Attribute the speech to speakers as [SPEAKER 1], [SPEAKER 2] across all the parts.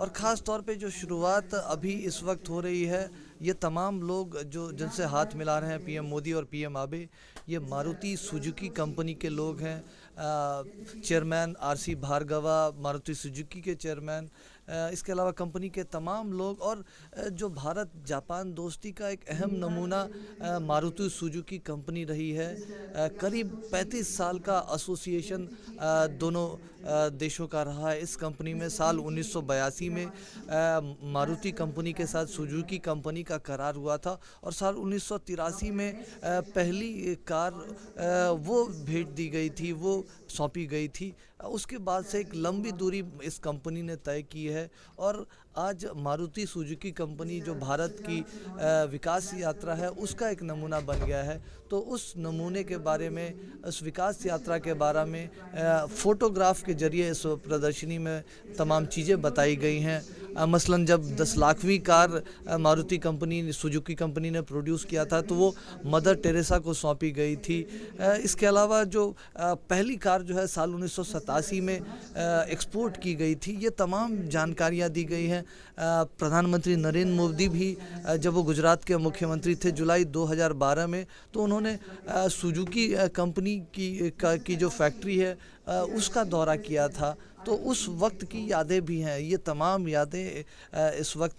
[SPEAKER 1] और ख़ास तौर पे जो शुरुआत अभी इस वक्त हो रही है, ये तमाम लोग जो जिनसे हाथ मिला रहे हैं पीएम मोदी और पीएम आबे, ये मारुति सुजुकी कंपनी के लोग हैं। Chairman RC Bhargava Maruti Suzuki के चेयरमैन, इसके अलावा कंपनी के तमाम लोग, और जो भारत जापान दोस्ती का एक अहम नमूना मारुति सुजुकी कंपनी रही है। करीब 35 साल का एसोसिएशन दोनों देशों का रहा है। इस कंपनी में साल 1982 में मारुति कंपनी के साथ सुजुकी कंपनी का करार हुआ था, और साल 1983 में पहली कार वो भेज दी गई थी, वो सौंपी गई थी। उसके बाद से एक लंबी दूरी इस कंपनी ने तय की है, और आज मारुति सुजुकी कंपनी जो भारत की विकास यात्रा है उसका एक नमूना बन गया है। तो उस नमूने के बारे में, उस विकास यात्रा के बारे में फ़ोटोग्राफ के ज़रिए इस प्रदर्शनी में तमाम चीज़ें बताई गई हैं। मसलन जब 10 लाखवीं car Maruti company Suzuki company ने प्रोड्यूस किया था, तो वो मदर टेरेसा को सौंपी गई थी। इसके अलावा जो पहली कार जो है साल 1987 में एक्सपोर्ट की गई थी, ये तमाम जानकारियाँ दी गई हैं। प्रधानमंत्री नरेंद्र मोदी भी जब वो गुजरात के मुख्यमंत्री थे जुलाई 2012 में, तो उन्होंने सुजुकी कंपनी की जो फैक्ट्री है उसका दौरा किया था। तो उस वक्त की यादें भी हैं। ये तमाम यादें इस वक्त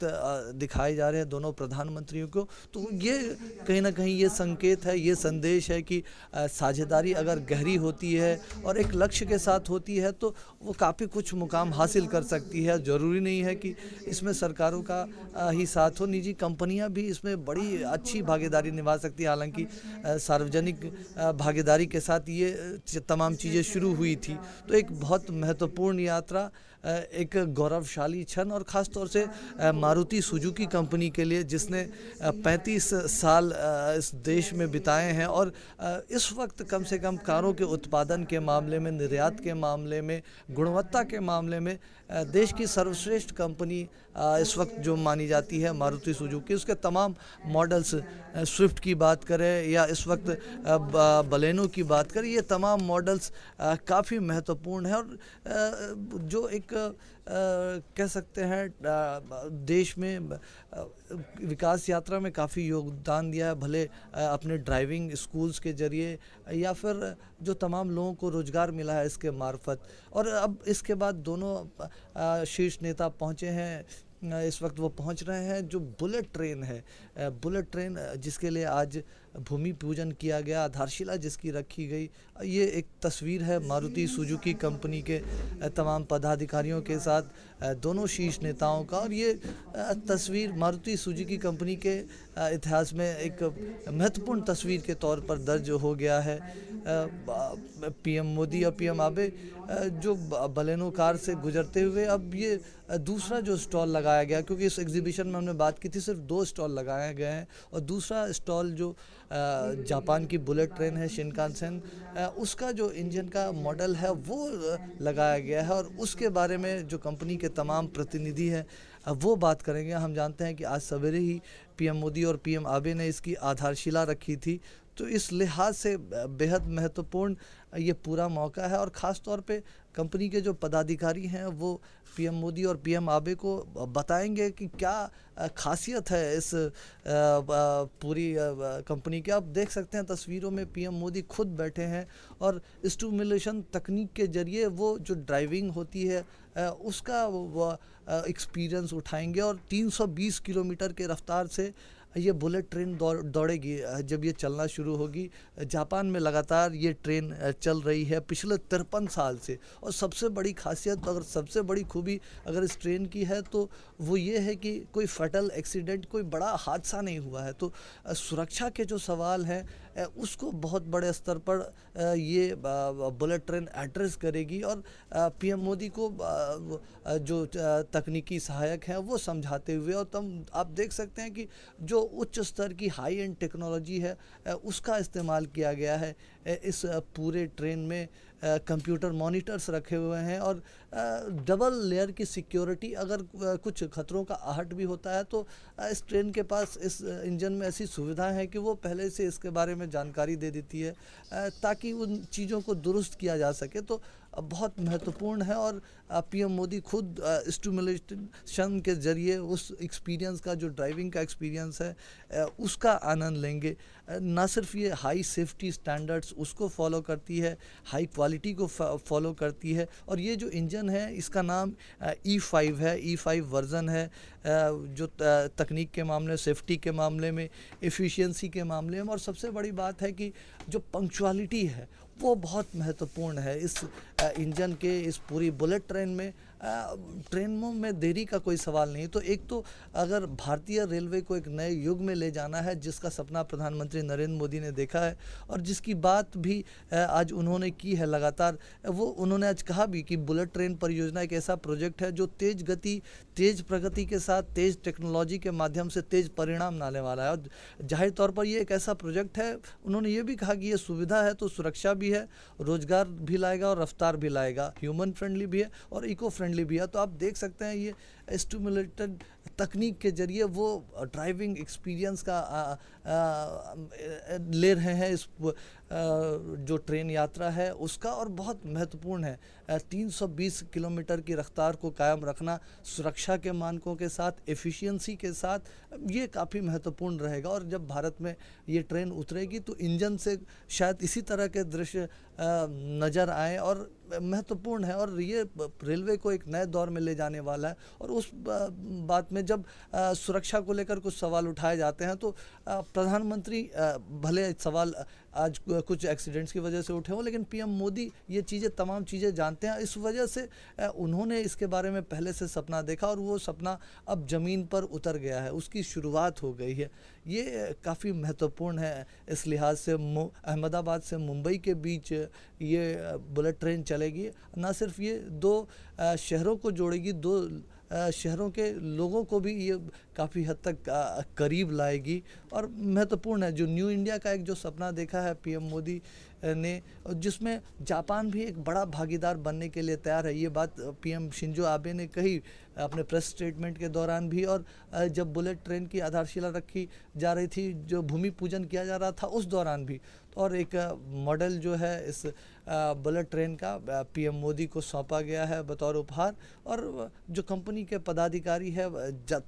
[SPEAKER 1] दिखाए जा रहे हैं दोनों प्रधानमंत्रियों को। तो ये कहीं ना कहीं ये संकेत है, ये संदेश है कि साझेदारी अगर गहरी होती है और एक लक्ष्य के साथ होती है, तो वो काफ़ी कुछ मुकाम हासिल कर सकती है। ज़रूरी नहीं है कि इसमें सरकारों का ही साथ हो, निजी कंपनियां भी इसमें बड़ी अच्छी भागीदारी निभा सकती है। हालांकि सार्वजनिक भागीदारी के साथ ये तमाम चीज़ें शुरू हुई थी। तो एक बहुत महत्वपूर्ण यात्रा, एक गौरवशाली क्षण, और ख़ास तौर से मारुति सुजुकी कंपनी के लिए जिसने 35 साल इस देश में बिताए हैं, और इस वक्त कम से कम कारों के उत्पादन के मामले में, निर्यात के मामले में, गुणवत्ता के मामले में देश की सर्वश्रेष्ठ कंपनी इस वक्त जो मानी जाती है मारुति सुजुकी। उसके तमाम मॉडल्स, स्विफ्ट की बात करें या इस वक्त बलेनो की बात करें, ये तमाम मॉडल्स काफ़ी महत्वपूर्ण है, और जो एक कह सकते हैं देश में विकास यात्रा में काफ़ी योगदान दिया है, भले अपने ड्राइविंग स्कूल्स के ज़रिए या फिर जो तमाम लोगों को रोज़गार मिला है इसके मार्फत। और अब इसके बाद दोनों शीर्ष नेता पहुँचे हैं। इस वक्त वो पहुंच रहे हैं जो बुलेट ट्रेन है, बुलेट ट्रेन जिसके लिए आज भूमि पूजन किया गया, आधारशिला जिसकी रखी गई। ये एक तस्वीर है मारुति सुजुकी कंपनी के तमाम पदाधिकारियों के साथ दोनों शीर्ष नेताओं का, और ये तस्वीर मारुति सुजुकी कंपनी के इतिहास में एक महत्वपूर्ण तस्वीर के तौर पर दर्ज हो गया है। पीएम मोदी और पीएम आबे जो बलेनो कार से गुजरते हुए, अब ये दूसरा जो स्टॉल लगाया गया, क्योंकि इस एग्जीबिशन में हमने बात की थी सिर्फ 2 स्टॉल लगाए गए हैं, और दूसरा स्टॉल जो जापान की बुलेट ट्रेन है शिनकानसेन, उसका जो इंजन का मॉडल है वो लगाया गया है, और उसके बारे में जो कंपनी के तमाम प्रतिनिधि हैं वो बात करेंगे। हम जानते हैं कि आज सवेरे ही पीएम मोदी और पीएम आबे ने इसकी आधारशिला रखी थी, तो इस लिहाज से बेहद महत्वपूर्ण ये पूरा मौका है, और ख़ास तौर पे कंपनी के जो पदाधिकारी हैं वो पीएम मोदी और पीएम आबे को बताएंगे कि क्या खासियत है इस पूरी कंपनी की। आप देख सकते हैं तस्वीरों में पीएम मोदी खुद बैठे हैं, और स्टिमुलेशन तकनीक के ज़रिए वो जो ड्राइविंग होती है उसका एक्सपीरियंस उठाएंगे, और 320 किलोमीटर के रफ्तार से ये बुलेट ट्रेन दौड़ेगी जब ये चलना शुरू होगी। जापान में लगातार ये ट्रेन चल रही है पिछले 53 साल से, और सबसे बड़ी खासियत, अगर सबसे बड़ी खूबी अगर इस ट्रेन की है तो वो ये है कि कोई फैटल एक्सीडेंट, कोई बड़ा हादसा नहीं हुआ है। तो सुरक्षा के जो सवाल हैं उसको बहुत बड़े स्तर पर ये बुलेट ट्रेन एड्रेस करेगी, और पीएम मोदी को जो तकनीकी सहायक हैं वो समझाते हुए, और तब आप देख सकते हैं कि जो उच्च स्तर की हाई एंड टेक्नोलॉजी है उसका इस्तेमाल किया गया है इस पूरे ट्रेन में। कंप्यूटर मॉनिटर्स रखे हुए हैं, और डबल लेयर की सिक्योरिटी, अगर कुछ खतरों का आहट भी होता है तो इस ट्रेन के पास, इस इंजन में ऐसी सुविधाएं हैं कि वो पहले से इसके बारे में जानकारी दे देती है ताकि उन चीज़ों को दुरुस्त किया जा सके। तो बहुत महत्वपूर्ण है और पीएम मोदी खुद स्टिमुलेशन के जरिए उस एक्सपीरियंस का, जो ड्राइविंग का एक्सपीरियंस है, उसका आनंद लेंगे। ना सिर्फ ये हाई सेफ्टी स्टैंडर्ड्स उसको फॉलो करती है, हाई क्वालिटी को फॉलो करती है। और ये जो इंजन है इसका नाम E5 है, E5 वर्जन है, जो तकनीक के मामले, सेफ्टी के मामले में, एफिशिएंसी के मामले में, और सबसे बड़ी बात है कि जो पंक्चुअलिटी है वो बहुत महत्वपूर्ण है इस इंजन के, इस पूरी बुलेट ट्रेन में। ट्रेनों में देरी का कोई सवाल नहीं। तो एक तो अगर भारतीय रेलवे को एक नए युग में ले जाना है, जिसका सपना प्रधानमंत्री नरेंद्र मोदी ने देखा है और जिसकी बात भी आज उन्होंने की है लगातार, वो उन्होंने आज कहा भी कि बुलेट ट्रेन परियोजना एक ऐसा प्रोजेक्ट है जो तेज़ गति, तेज़ प्रगति के साथ, तेज़ टेक्नोलॉजी के माध्यम से तेज़ परिणाम लाने वाला है। और जाहिर तौर पर ये एक ऐसा प्रोजेक्ट है, उन्होंने ये भी कहा कि ये सुविधा है तो सुरक्षा भी है, रोजगार भी लाएगा और रफ्तार भी लाएगा, ह्यूमन फ्रेंडली भी है और इको फ्रेंडली भी है। तो आप देख सकते हैं ये स्टिमुलेटेड तकनीक के जरिए वो ड्राइविंग एक्सपीरियंस का ले रहे हैं इस जो ट्रेन यात्रा है उसका, और बहुत महत्वपूर्ण है। 320 किलोमीटर की रफ्तार को कायम रखना सुरक्षा के मानकों के साथ, एफिशिएंसी के साथ, ये काफ़ी महत्वपूर्ण रहेगा। और जब भारत में ये ट्रेन उतरेगी तो इंजन से शायद इसी तरह के दृश्य नज़र आए और महत्वपूर्ण है, और ये रेलवे को एक नए दौर में ले जाने वाला है। और उस बात में जब सुरक्षा को लेकर कुछ सवाल उठाए जाते हैं तो प्रधानमंत्री भले सवाल आज कुछ एक्सीडेंट्स की वजह से उठे हों, लेकिन पीएम मोदी ये चीज़ें, तमाम चीज़ें जानते हैं। इस वजह से उन्होंने इसके बारे में पहले से सपना देखा और वो सपना अब ज़मीन पर उतर गया है, उसकी शुरुआत हो गई है। ये काफ़ी महत्वपूर्ण है इस लिहाज से। अहमदाबाद से मुंबई के बीच ये बुलेट ट्रेन चलेगी। ना सिर्फ ये दो शहरों को जोड़ेगी, दो शहरों के लोगों को भी ये काफ़ी हद तक करीब लाएगी और महत्वपूर्ण है। जो न्यू इंडिया का एक जो सपना देखा है पीएम मोदी ने, जिसमें जापान भी एक बड़ा भागीदार बनने के लिए तैयार है, ये बात पीएम शिंजो आबे ने कही अपने प्रेस स्टेटमेंट के दौरान भी। और जब बुलेट ट्रेन की आधारशिला रखी जा रही थी, जो भूमि पूजन किया जा रहा था, उस दौरान भी। और एक मॉडल जो है इस बुलेट ट्रेन का पीएम मोदी को सौंपा गया है बतौर उपहार, और जो कंपनी के पदाधिकारी है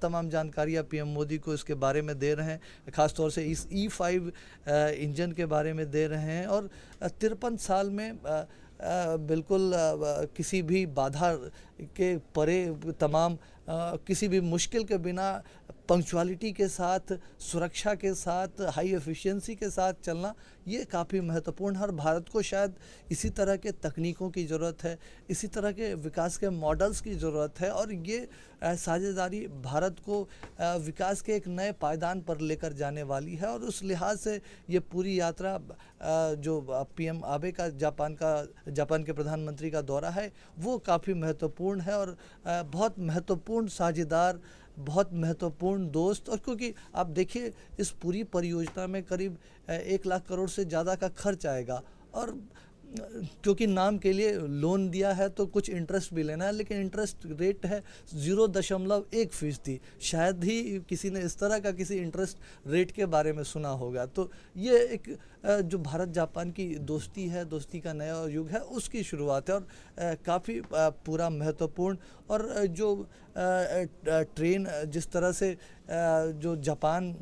[SPEAKER 1] तमाम जानकारियाँ पीएम मोदी को इसके बारे में दे रहे हैं, ख़ासतौर से इस E5 इंजन के बारे में दे रहे हैं। और 53 साल में बिल्कुल किसी भी बाधा के परे, तमाम किसी भी मुश्किल के बिना, पंक्चुअलिटी के साथ, सुरक्षा के साथ, हाई एफिशिएंसी के साथ चलना, ये काफ़ी महत्वपूर्ण है। और भारत को शायद इसी तरह के तकनीकों की ज़रूरत है, इसी तरह के विकास के मॉडल्स की ज़रूरत है, और ये साझेदारी भारत को विकास के एक नए पायदान पर लेकर जाने वाली है। और उस लिहाज से ये पूरी यात्रा जो पीएम आबे का जापान के प्रधानमंत्री का दौरा है, वो काफ़ी महत्वपूर्ण है और बहुत महत्वपूर्ण साझेदार, बहुत महत्वपूर्ण दोस्त। और क्योंकि आप देखिए इस पूरी परियोजना में करीब 1 लाख करोड़ से ज़्यादा का खर्च आएगा, और क्योंकि नाम के लिए लोन दिया है तो कुछ इंटरेस्ट भी लेना है, लेकिन इंटरेस्ट रेट है 0.1%। शायद ही किसी ने इस तरह का किसी इंटरेस्ट रेट के बारे में सुना होगा। तो ये एक जो भारत जापान की दोस्ती है, दोस्ती का नया युग है, उसकी शुरुआत है और काफ़ी पूरा महत्वपूर्ण। और जो ट्रेन जिस तरह से जो जापान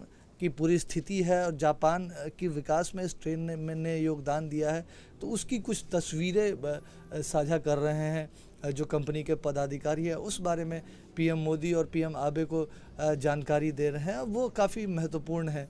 [SPEAKER 1] की पूरी स्थिति है और जापान की विकास में इस ट्रेन ने योगदान दिया है, तो उसकी कुछ तस्वीरें साझा कर रहे हैं जो कंपनी के पदाधिकारी है, उस बारे में पीएम मोदी और पीएम आबे को जानकारी दे रहे हैं। वो काफ़ी महत्वपूर्ण है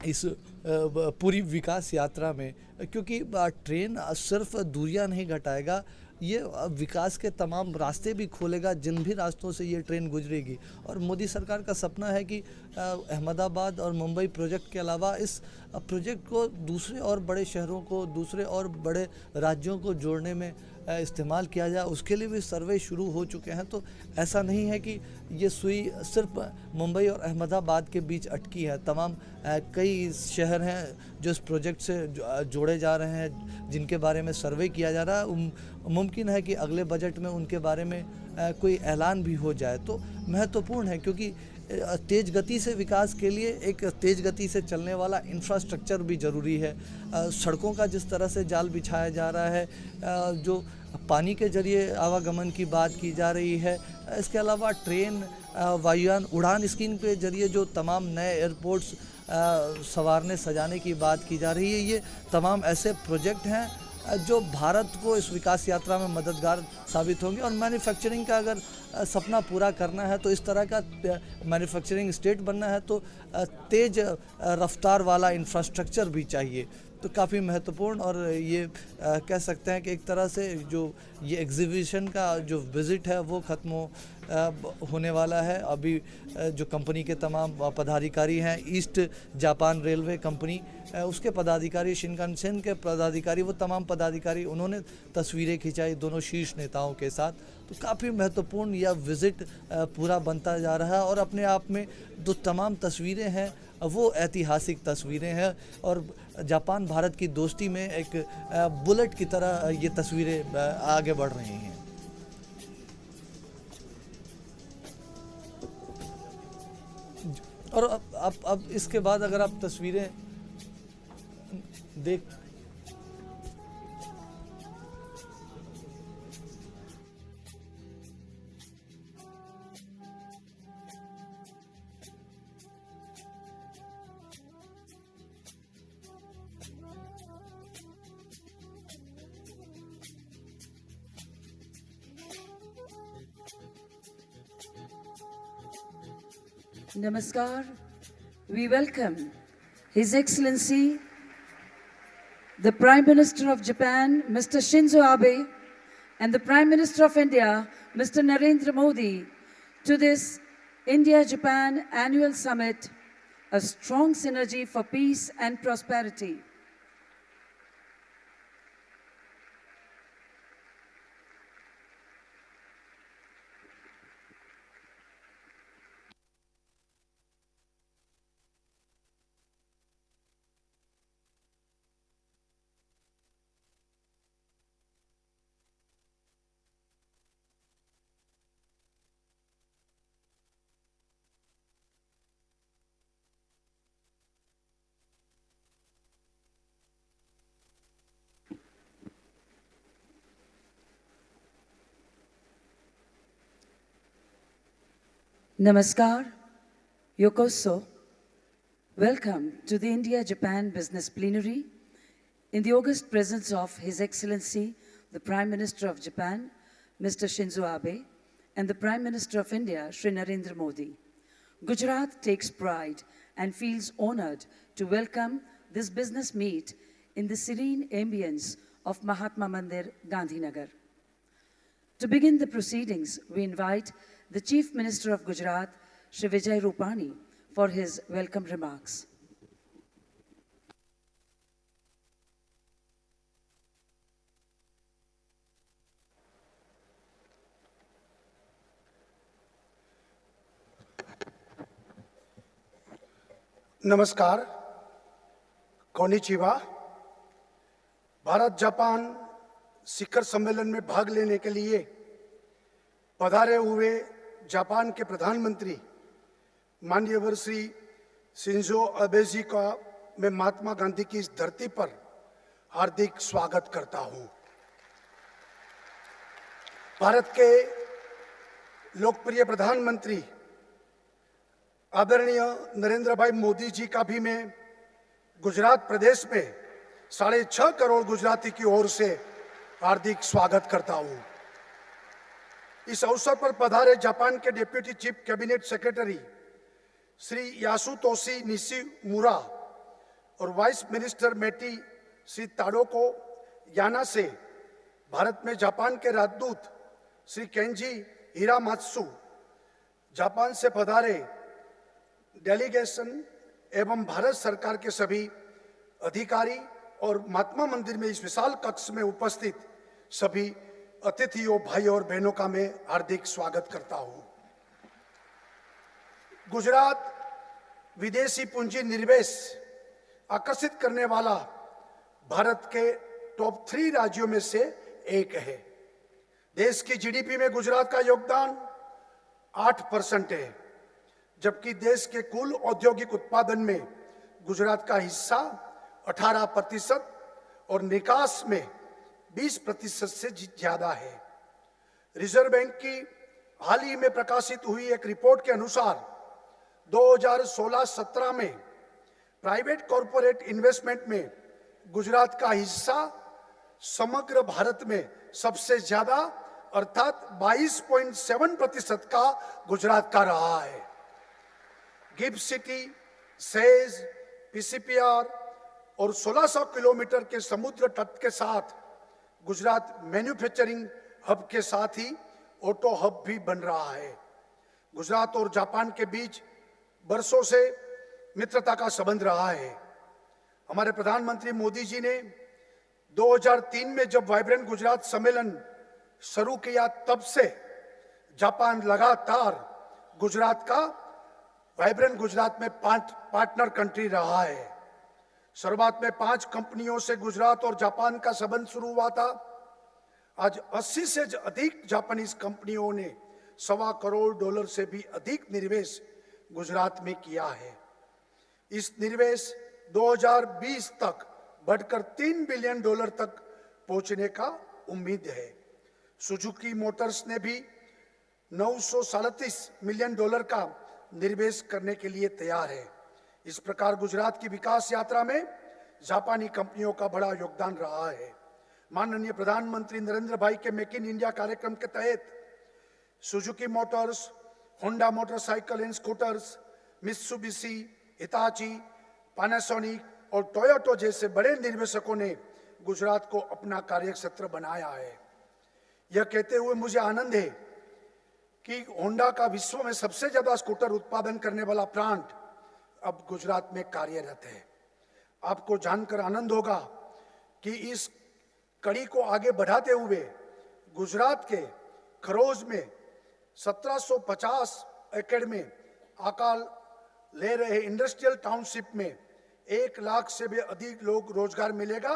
[SPEAKER 1] इस पूरी विकास यात्रा में, क्योंकि ट्रेन सिर्फ दूरियां नहीं घटाएगा, ये विकास के तमाम रास्ते भी खोलेगा जिन भी रास्तों से ये ट्रेन गुजरेगी। और मोदी सरकार का सपना है कि अहमदाबाद और मुंबई प्रोजेक्ट के अलावा इस प्रोजेक्ट को दूसरे और बड़े शहरों को, दूसरे और बड़े राज्यों को जोड़ने में इस्तेमाल किया जाए। उसके लिए भी सर्वे शुरू हो चुके हैं। तो ऐसा नहीं है कि ये सुई सिर्फ मुंबई और अहमदाबाद के बीच अटकी है। तमाम कई शहर हैं जो इस प्रोजेक्ट से जोड़े जा रहे हैं, जिनके बारे में सर्वे किया जा रहा है। मुमकिन है कि अगले बजट में उनके बारे में कोई ऐलान भी हो जाए। तो महत्वपूर्ण है, क्योंकि तेज़ गति से विकास के लिए एक तेज़ गति से चलने वाला इंफ्रास्ट्रक्चर भी ज़रूरी है। सड़कों का जिस तरह से जाल बिछाया जा रहा है, जो पानी के जरिए आवागमन की बात की जा रही है, इसके अलावा ट्रेन, वायुयान, उड़ान स्कीम के जरिए जो तमाम नए एयरपोर्ट्स संवारने सजाने की बात की जा रही है, ये तमाम ऐसे प्रोजेक्ट हैं जो भारत को इस विकास यात्रा में मददगार साबित होंगे। और मैन्युफैक्चरिंग का अगर सपना पूरा करना है, तो इस तरह का मैन्युफैक्चरिंग स्टेट बनना है, तो तेज़ रफ्तार वाला इंफ्रास्ट्रक्चर भी चाहिए। तो काफ़ी महत्वपूर्ण, और ये कह सकते हैं कि एक तरह से जो ये एग्जीबिशन का जो विज़िट है वो ख़त्म होने वाला है। अभी जो कंपनी के तमाम पदाधिकारी हैं, ईस्ट जापान रेलवे कंपनी, उसके पदाधिकारी, शिनकानसेन के पदाधिकारी, वो तमाम पदाधिकारी, उन्होंने तस्वीरें खिंचाई दोनों शीर्ष नेताओं के साथ। तो काफ़ी महत्वपूर्ण यह विज़िट पूरा बनता जा रहा है, और अपने आप में जो तमाम तस्वीरें हैं वो ऐतिहासिक तस्वीरें हैं, और जापान भारत की दोस्ती में एक बुलेट की तरह ये तस्वीरें आगे बढ़ रही हैं। और अब इसके बाद अगर आप तस्वीरें देख,
[SPEAKER 2] Namaskar. We welcome His Excellency, the Prime Minister of Japan, Mr. Shinzo Abe, and the Prime Minister of India, Mr. Narendra Modi, to this India-Japan Annual Summit, a strong synergy for peace and prosperity. Namaskar, Yokoso. Welcome to the India-Japan Business Plenary in the august presence of His Excellency, the Prime Minister of Japan, Mr. Shinzo Abe, and the Prime Minister of India, Shri Narendra Modi. Gujarat takes pride and feels honored to welcome this business meet in the serene ambience of Mahatma Mandir, Gandhinagar. To begin the proceedings, we invite the Chief Minister of Gujarat, Shri Vijay Rupani, for his welcome remarks.
[SPEAKER 3] नमस्कार, konnichiwa. Bharat Japan शिखर सम्मेलन में भाग लेने के लिए पधारे हुए Japan के प्रधानमंत्री माननीय श्री शिंजो अबे जी का मैं महात्मा गांधी की इस धरती पर हार्दिक स्वागत करता हूं। भारत के लोकप्रिय प्रधानमंत्री आदरणीय नरेंद्र भाई मोदी जी का भी मैं गुजरात प्रदेश में 6.5 करोड़ गुजराती की ओर से हार्दिक स्वागत करता हूं। इस अवसर पर पधारे जापान के deputy chief cabinet secretary Shri Yasutoshi Nishimura और vice minister METI Shri Tadoko Yana से भारत में जापान के राजदूत श्री केंजी हिरामात्सु, जापान से पधारे डेलीगेशन एवं भारत सरकार के सभी अधिकारी और महात्मा मंदिर में इस विशाल कक्ष में उपस्थित सभी अतिथियों, भाई और बहनों का मैं हार्दिक स्वागत करता हूं। गुजरात विदेशी पूंजी निवेश आकर्षित करने वाला भारत के टॉप 3 राज्यों में से एक है। देश की जीडीपी में गुजरात का योगदान 8% है, जबकि देश के कुल औद्योगिक उत्पादन में गुजरात का हिस्सा 18% और निकास में 20% से ज्यादा है। रिजर्व बैंक की हाल ही में प्रकाशित हुई एक रिपोर्ट के अनुसार 2016-17 में प्राइवेट कॉरपोरेट इन्वेस्टमेंट में गुजरात का हिस्सा समग्र भारत में सबसे ज्यादा अर्थात 22.7% का गुजरात का रहा है। गिफ्ट सिटी, सेज, पीसीपीआर और 1600 किलोमीटर के समुद्र तट के साथ गुजरात मैन्युफैक्चरिंग हब के साथ ही ऑटो हब भी बन रहा है। गुजरात और जापान के बीच बरसों से मित्रता का संबंध रहा है। हमारे प्रधानमंत्री मोदी जी ने 2003 में जब वाइब्रेंट गुजरात सम्मेलन शुरू किया, तब से जापान लगातार गुजरात का वाइब्रेंट गुजरात में पार्टनर कंट्री रहा है। शुरुआत में 5 कंपनियों से गुजरात और जापान का संबंध शुरू हुआ था। आज 80 से अधिक जापानीज कंपनियों ने $1.25 करोड़ से भी अधिक निवेश गुजरात में किया है। इस निवेश 2020 तक बढ़कर $3 बिलियन तक पहुंचने का उम्मीद है। सुजुकी मोटर्स ने भी $937 मिलियन का निवेश करने के लिए तैयार है। इस प्रकार गुजरात की विकास यात्रा में जापानी कंपनियों का बड़ा योगदान रहा है। माननीय प्रधानमंत्री नरेंद्र भाई के मेक इन इंडिया कार्यक्रम के तहत Suzuki Motors, Honda motorcycle and scooters, Mitsubishi, Hitachi, Panasonic और टोयोटा जैसे बड़े निर्वेशकों ने गुजरात को अपना कार्यक्षेत्र बनाया है। यह कहते हुए मुझे आनंद है कि होंडा का विश्व में सबसे ज्यादा स्कूटर उत्पादन करने वाला प्लांट अब गुजरात में कार्यरत है। आपको जानकर आनंद होगा कि इस कड़ी को आगे बढ़ाते हुए गुजरात के खरोज में 1750 एकड़ में आकार ले रहे इंडस्ट्रियल टाउनशिप में 1 लाख से भी अधिक लोग रोजगार मिलेगा।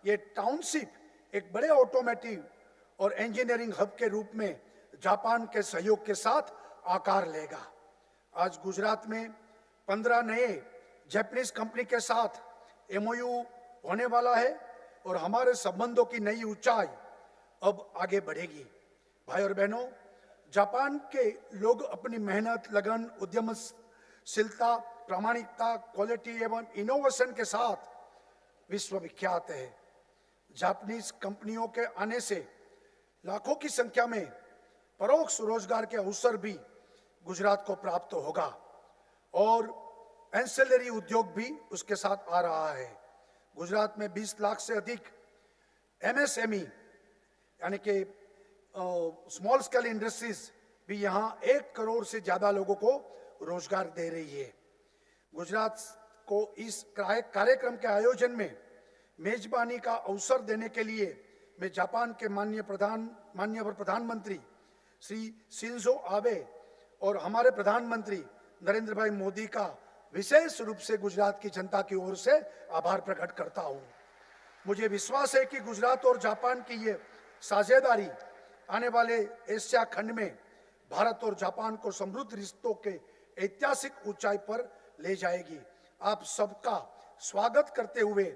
[SPEAKER 3] ये टाउनशिप एक बड़े ऑटोमेटिव और इंजीनियरिंग हब के रूप में जापान के सहयोग के साथ आकार लेगा। आज गुजरात में 15 नए जापानीज कंपनी के साथ एमओयू होने वाला है और हमारे संबंधों की नई ऊंचाई अब आगे बढ़ेगी। भाई और बहनों, जापान के लोग अपनी मेहनत, लगन, उद्यमशीलता, प्रामाणिकता, क्वालिटी एवं इनोवेशन के साथ विश्वविख्यात है। जापानीज कंपनियों के आने से लाखों की संख्या में परोक्ष रोजगार के अवसर भी गुजरात को प्राप्त होगा और एंसेलरी उद्योग भी उसके साथ आ रहा है। गुजरात में 20 लाख से अधिक एमएसएमई यानी कि स्मॉल स्केल इंडस्ट्रीज भी यहाँ 1 करोड़ से ज्यादा लोगों को रोजगार दे रही है। गुजरात को इस कार्यक्रम के आयोजन में मेजबानी का अवसर देने के लिए मैं जापान के माननीय प्रधानमंत्री श्री शिंजो आबे और हमारे प्रधानमंत्री नरेंद्र भाई मोदी का विशेष रूप से गुजरात की जनता की ओर से आभार प्रकट करता हूं। मुझे विश्वास है कि गुजरात और जापान की ये साझेदारी आने वाले एशिया खंड में भारत और जापान को समृद्ध रिश्तों के ऐतिहासिक ऊंचाई पर ले जाएगी। आप सबका स्वागत करते हुए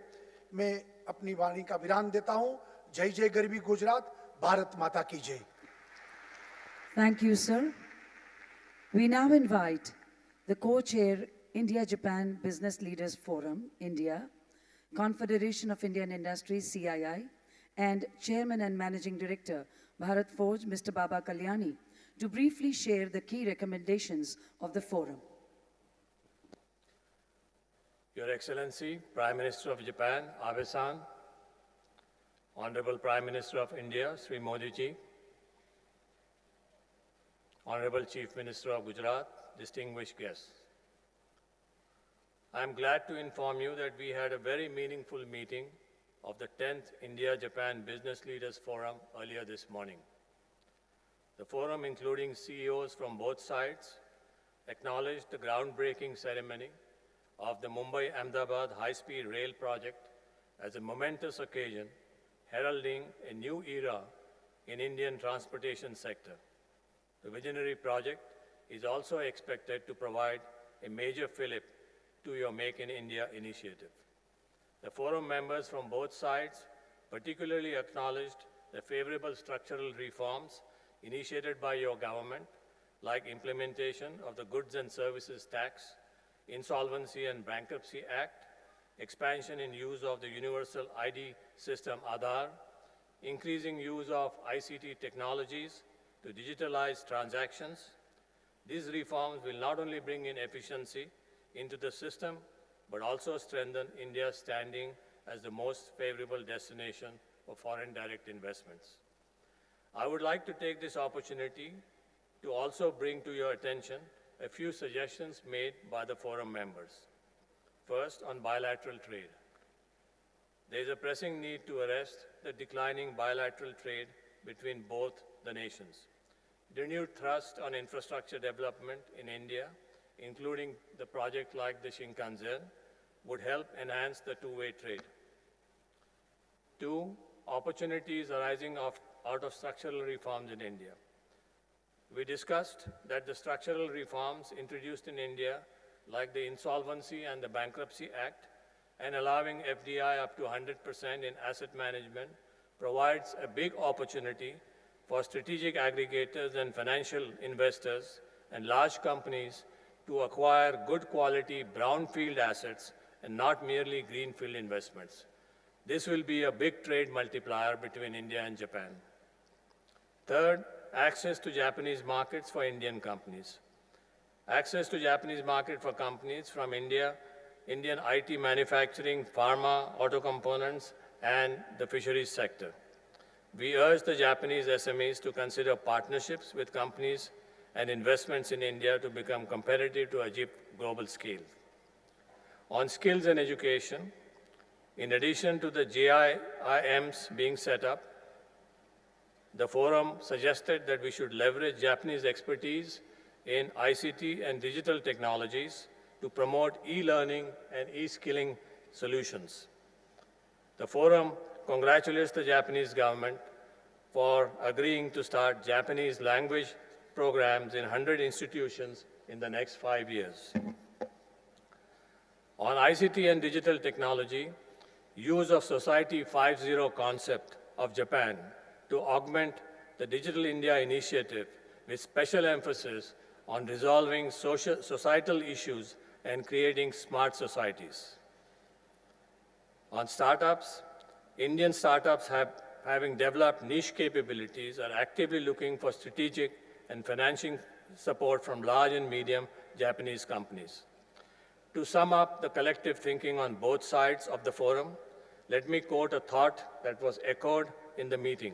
[SPEAKER 3] मैं अपनी वाणी का विराम देता हूं। जय जय गरवी गुजरात, भारत माता की जय।
[SPEAKER 2] Thank you, sir. We now invite the co-chair India-Japan Business Leaders Forum, India, Confederation of Indian Industries, CII, and Chairman and Managing Director, Bharat Forge, Mr. Baba Kalyani, to briefly share the key recommendations of the forum.
[SPEAKER 4] Your Excellency, Prime Minister of Japan, Abe-san, Honorable Prime Minister of India, Sri Modi ji, Honorable Chief Minister of Gujarat, distinguished guests. I am glad to inform you that we had a very meaningful meeting of the 10th India-Japan Business Leaders Forum earlier this morning. The forum, including CEOs from both sides, acknowledged the groundbreaking ceremony of the Mumbai-Ahmedabad high-speed rail project as a momentous occasion heralding a new era in Indian transportation sector. The visionary project is also expected to provide a major fillip to your Make in India initiative. The forum members from both sides particularly acknowledged the favorable structural reforms initiated by your government, like implementation of the Goods and Services Tax, Insolvency and Bankruptcy Act, expansion in use of the Universal ID system Aadhaar, increasing use of ICT technologies to digitalize transactions. These reforms will not only bring in efficiency into the system, but also strengthen India's standing as the most favorable destination for foreign direct investments. I would like to take this opportunity to also bring to your attention a few suggestions made by the forum members. First, on bilateral trade. There is a pressing need to arrest the declining bilateral trade between both the nations. Renewed thrust on infrastructure development in India, including the project like the Shinkansen, would help enhance the two-way trade. Two, opportunities arising out of structural reforms in India. We discussed that the structural reforms introduced in India, like the Insolvency and the Bankruptcy Act, and allowing FDI up to 100% in asset management, provides a big opportunity for strategic aggregators and financial investors and large companies to acquire good quality brownfield assets and not merely greenfield investments. This will be a big trade multiplier between India and Japan. Third, access to Japanese markets for Indian companies. Access to Japanese market for companies from India, Indian IT manufacturing, pharma, auto components, and the fisheries sector. We urge the Japanese SMEs to consider partnerships with companies and investments in India to become competitive to achieve global scale. On skills and education, in addition to the JIIMs being set up, the forum suggested that we should leverage Japanese expertise in ICT and digital technologies to promote e-learning and e-skilling solutions. The forum congratulates the Japanese government for agreeing to start Japanese language programs in 100 institutions in the next 5 years. On ICT and digital technology, use of Society 5.0 concept of Japan to augment the Digital India initiative with special emphasis on resolving societal issues and creating smart societies. On startups, Indian startups having developed niche capabilities are actively looking for strategic and financing support from large and medium Japanese companies. To sum up the collective thinking on both sides of the forum, let me quote a thought that was echoed in the meeting.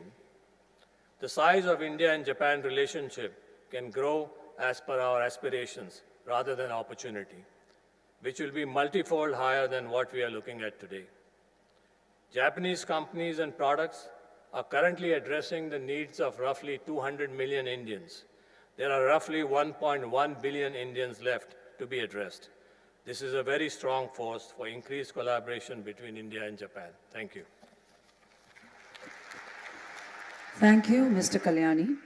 [SPEAKER 4] The size of India and Japan relationship can grow as per our aspirations rather than opportunity, which will be multifold higher than what we are looking at today. Japanese companies and products are currently addressing the needs of roughly 200 million Indians. There are roughly 1.1 billion Indians left to be addressed. This is a very strong force for increased collaboration between India and Japan. Thank you.
[SPEAKER 2] Thank you, Mr. Kalyani.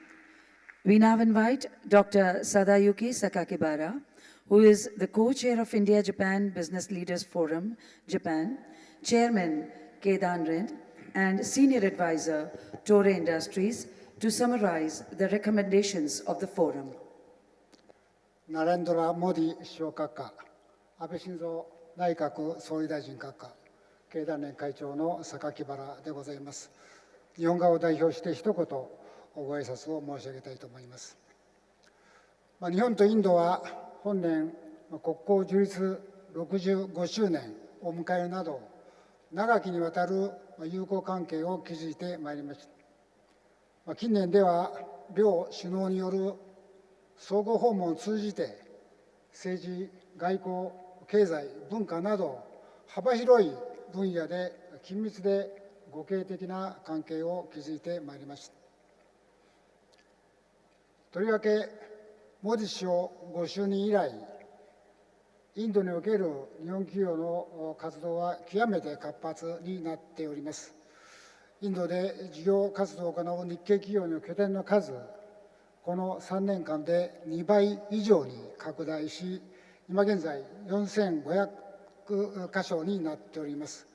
[SPEAKER 2] We now invite Dr. Sadayuki Sakakibara, who is the co-chair of India-Japan Business Leaders Forum, Japan, Chairman Kedan Rind, and Senior Advisor, Toray Industries, to summarize the recommendations of the forum.
[SPEAKER 5] Narendra Modi 首相閣下、安倍晋三内閣総理大臣閣下、経団連会長の榊原でございます。日本側を代表して一言ご挨拶を申し上げたいと思います。日本とインドは本年国交樹立65周年を迎えるなど、長きにわたる友好関係を築いてまいりました。近年では両首脳による相互訪問を通じて政治、外交、経済、文化など幅広い分野で緊密で互恵的な関係を築いてまいりました。とりわけ、モディ首相ご就任以来、インドにおける日本企業の活動は極めて活発になっております。インドで事業活動を行う日系企業の拠点の数、この3年間で2倍以上に拡大し、今現在4500カ所になっております。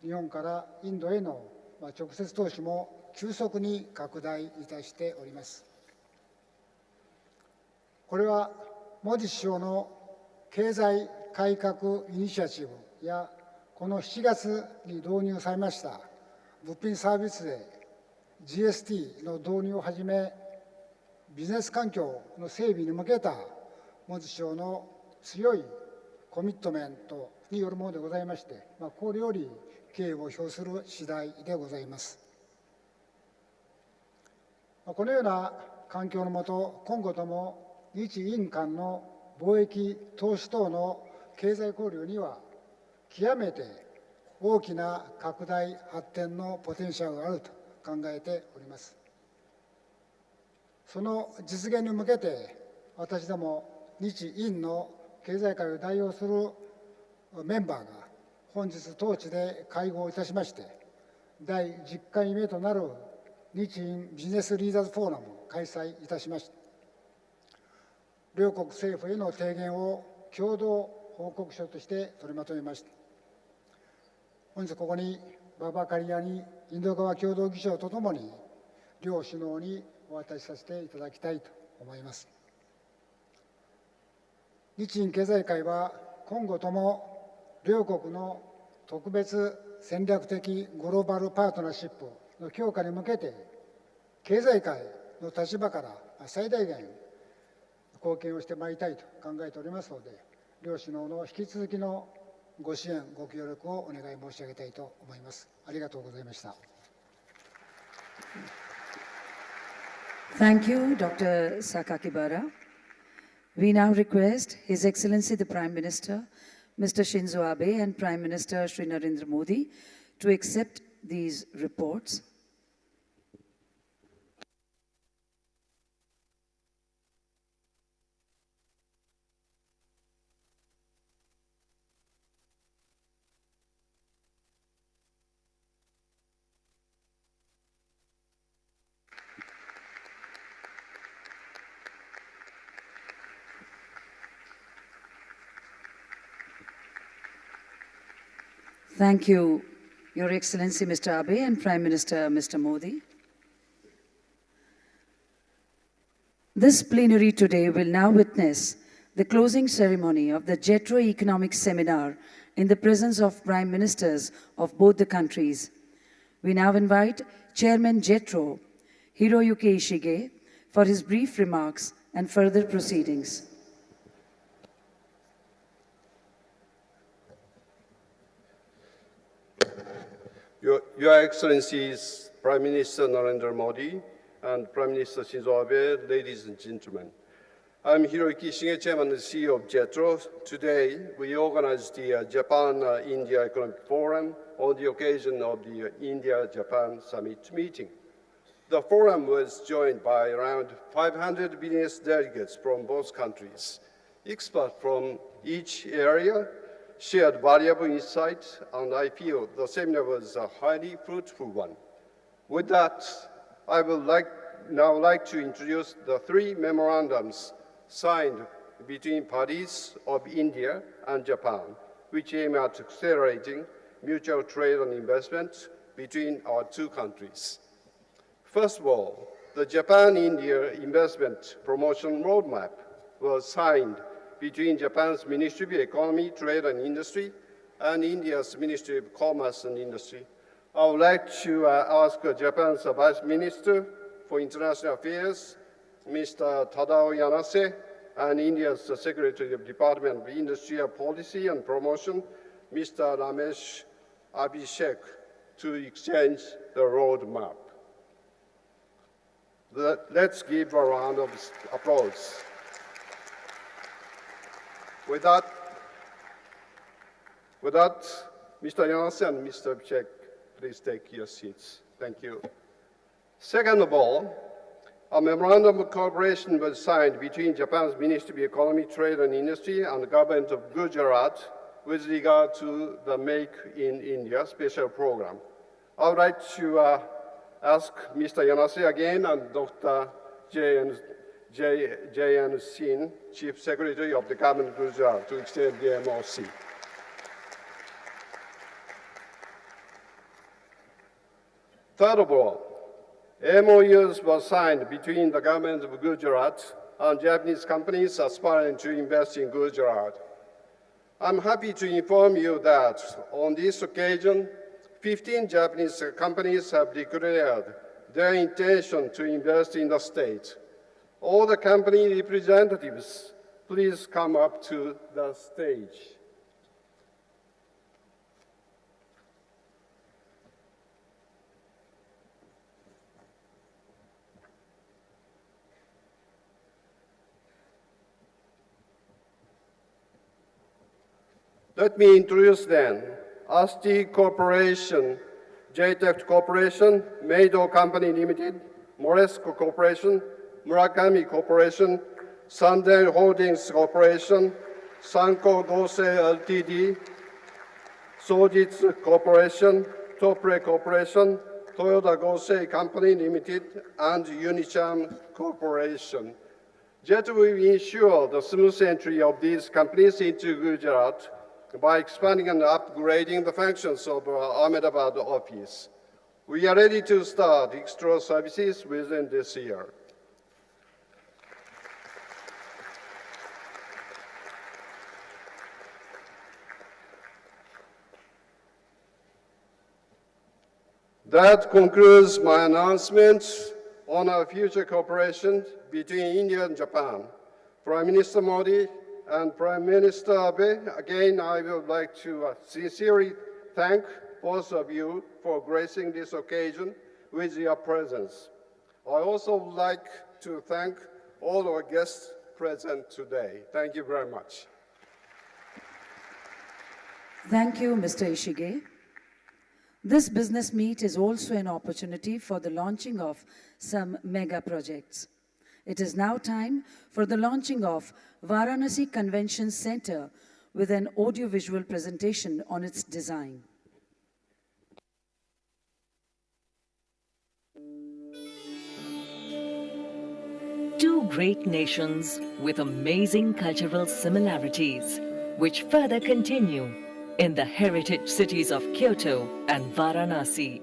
[SPEAKER 5] 日本からインドへの直接投資も急速に拡大いたしております。これはモディ首相の経済改革イニシアチブやこの7月に導入されました物品サービス税 GST の導入をはじめ、ビジネス環境の整備に向けたモディ首相の強いコミットメントによるものでございまして、心より敬意を表する次第でございます。このような環境のもと、今後とも日印間の貿易、投資等の経済交流には極めて大きな拡大発展のポテンシャルがあると考えております。その実現に向けて、私ども日印の経済界を代表するメンバーが本日当地で会合いたしまして、第10回目となる日印ビジネスリーダーズフォーラムを開催いたしました。両国政府への提言を共同報告書として取りまとめました。本日ここにババカリアニインド側共同議長とともに両首脳にお渡しさせていただきたいと思います。日印経済界は今後とも両国の特別戦略的グローバルパートナーシップの強化に向けて、経済界の立場から最大限貢献をしてまいりたいと考えておりますので、両首脳の引き続きのご支援、ご協力をお願い申し上げたいと思います。ありがとうございました。
[SPEAKER 2] Thank you, Dr. Sakakibara. We now request His Excellency the Prime Minister, Mr. Shinzo Abe, and Prime Minister Shri Narendra Modi to accept these reports. Thank you, Your Excellency Mr. Abe and Prime Minister Mr. Modi. This plenary today will now witness the closing ceremony of the JETRO Economic Seminar in the presence of Prime Ministers of both the countries. We now invite Chairman JETRO, Hiroyuki Ishige, for his brief remarks and further proceedings.
[SPEAKER 6] Your Excellencies, Prime Minister Narendra Modi and Prime Minister Shinzo Abe, ladies and gentlemen. I'm Hiroyuki Ishige, Chairman and CEO of JETRO. Today, we organized the Japan-India Economic Forum on the occasion of the India-Japan Summit meeting. The forum was joined by around 500 business delegates from both countries. Experts from each area shared valuable insights, and I feel the seminar was a highly fruitful one. With that, I would now like to introduce the three memorandums signed between parties of India and Japan, which aim at accelerating mutual trade and investment between our two countries. First of all, the Japan-India Investment Promotion Roadmap was signed between Japan's Ministry of Economy, Trade and Industry and India's Ministry of Commerce and Industry. I would like to ask Japan's Vice Minister for International Affairs, Mr. Tadao Yanase, and India's Secretary of Department of Industrial Policy and Promotion, Mr. Ramesh Abhishek, to exchange the roadmap. Let's give a round of applause. With that, Mr. Yanase and Mr. Abhishek, please take your seats. Thank you. Second of all, a memorandum of cooperation was signed between Japan's Ministry of Economy, Trade and Industry and the government of Gujarat with regard to the Make in India special program. I would like to ask Mr. Yanase again and Dr. J. and J.N. Sin, Chief Secretary of the Government of Gujarat, to extend the MOC. Third of all, MOUs were signed between the government of Gujarat and Japanese companies aspiring to invest in Gujarat. I'm happy to inform you that on this occasion, 15 Japanese companies have declared their intention to invest in the state. All the company representatives, please come up to the stage. Let me introduce then ASTI Corporation, JTEC Corporation, Meido Company Limited, Moresco Corporation, Murakami Corporation, Sanden Holdings Corporation, Sanko Gosei Ltd, Sojitsu Corporation, Topre Corporation, Toyota Gosei Company Limited, and Unicharm Corporation. JET will ensure the smooth entry of these companies into Gujarat by expanding and upgrading the functions of our Ahmedabad office. We are ready to start extra services within this year. That concludes my announcement on our future cooperation between India and Japan. Prime Minister Modi and Prime Minister Abe, again, I would like to sincerely thank both of you for gracing this occasion with your presence. I also would like to thank all our guests present today. Thank you very much.
[SPEAKER 2] Thank you, Mr. Ishige. This business meet is also an opportunity for the launching of some mega projects. It is now time for the launching of Varanasi Convention Center with an audiovisual presentation on its design.
[SPEAKER 7] Two great nations with amazing cultural similarities, which further continue in the heritage cities of Kyoto and Varanasi.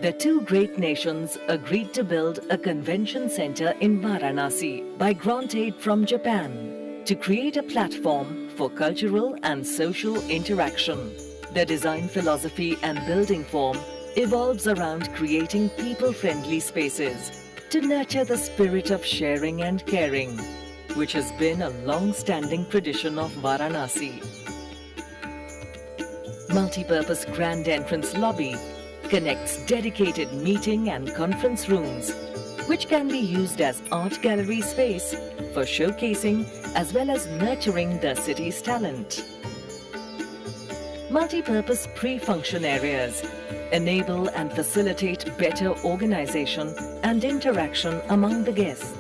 [SPEAKER 7] The two great nations agreed to build a convention center in Varanasi by grant aid from Japan to create a platform for cultural and social interaction. The design philosophy and building form evolves around creating people-friendly spaces to nurture the spirit of sharing and caring, which has been a long-standing tradition of Varanasi. Multi-purpose grand entrance lobby connects dedicated meeting and conference rooms, which can be used as art gallery space for showcasing as well as nurturing the city's talent. Multi-purpose pre-function areas enable and facilitate better organization and interaction among the guests.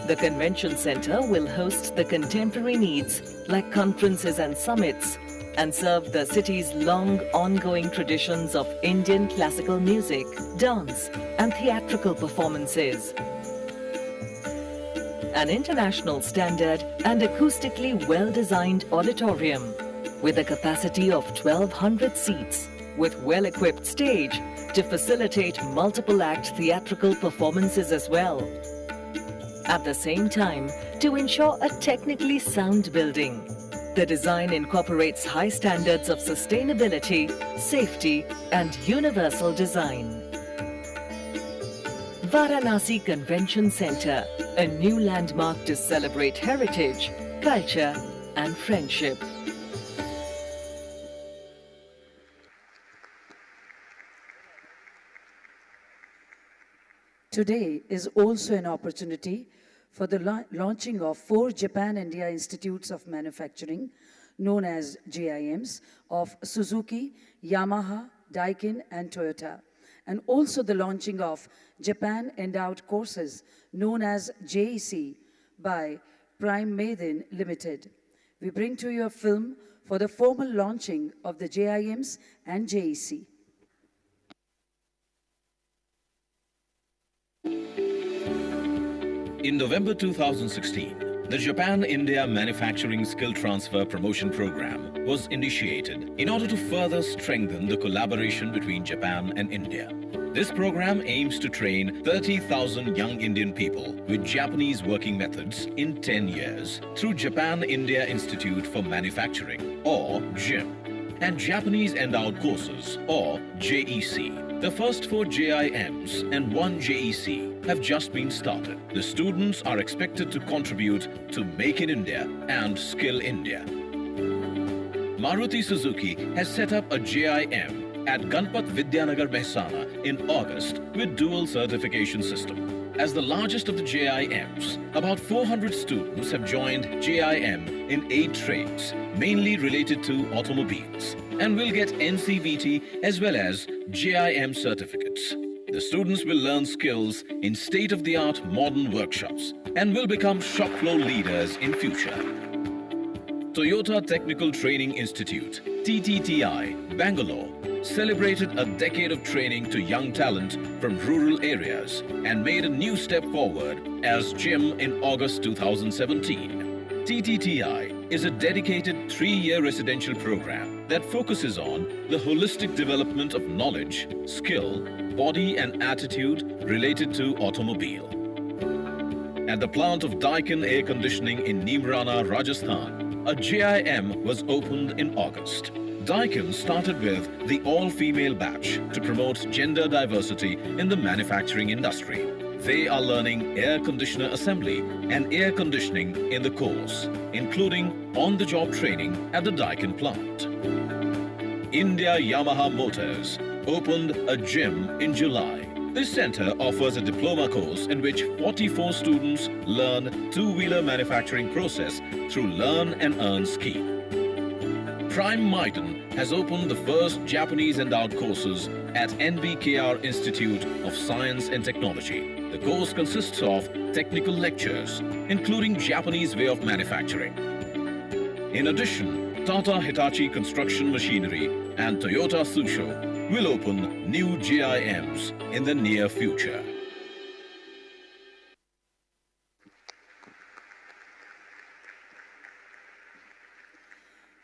[SPEAKER 7] The convention center will host the contemporary needs like conferences and summits, and serve the city's long ongoing traditions of Indian classical music, dance, and theatrical performances. An international standard and acoustically well-designed auditorium with a capacity of 1,200 seats with well-equipped stage to facilitate multiple-act theatrical performances as well. At the same time, to ensure a technically sound building, the design incorporates high standards of sustainability, safety, and universal design. Varanasi Convention Center, a new landmark to celebrate heritage, culture, and friendship.
[SPEAKER 2] Today is also an opportunity for the launching of 4 Japan-India Institutes of Manufacturing, known as JIMs, of Suzuki, Yamaha, Daikin, and Toyota, and also the launching of Japan Endowed Courses, known as JEC, by Prime Maiden Limited. We bring to you a film for the formal launching of the JIMs and JEC.
[SPEAKER 8] In November 2016, the Japan-India Manufacturing Skill Transfer Promotion Program was initiated in order to further strengthen the collaboration between Japan and India. This program aims to train 30,000 young Indian people with Japanese working methods in 10 years through Japan-India Institute for Manufacturing, or JIM, and Japanese Endowed Courses, or JEC. The first 4 JIMs and 1 JEC have just been started. The students are expected to contribute to Make in India and Skill India. Maruti Suzuki has set up a JIM at Ganpat Vidyanagar, Mehsana in August with dual certification system. As the largest of the JIMs, about 400 students have joined JIM in 8 trades, mainly related to automobiles, and will get NCVT as well as JIM certificates. The students will learn skills in state-of-the-art modern workshops and will become shop floor leaders in future. Toyota Technical Training Institute, TTTI, Bangalore, celebrated a decade of training to young talent from rural areas and made a new step forward as JIM in August 2017. TTTI is a dedicated 3-year residential program that focuses on the holistic development of knowledge, skill, body and attitude related to automobile. At the plant of Daikin Air Conditioning in Neemrana, Rajasthan, a JIM was opened in August. Daikin started with the all-female batch to promote gender diversity in the manufacturing industry. They are learning air conditioner assembly and air conditioning in the course, including on-the-job training at the Daikin plant. India Yamaha Motors opened a JIM in July. This center offers a diploma course in which 44 students learn two-wheeler manufacturing process through Learn and Earn scheme. Prime Maiden has opened the first Japanese endowed courses at NBKR Institute of Science and Technology. The course consists of technical lectures, including Japanese way of manufacturing. In addition, Tata Hitachi Construction Machinery and Toyota Tsusho will open new JIMs in the near future.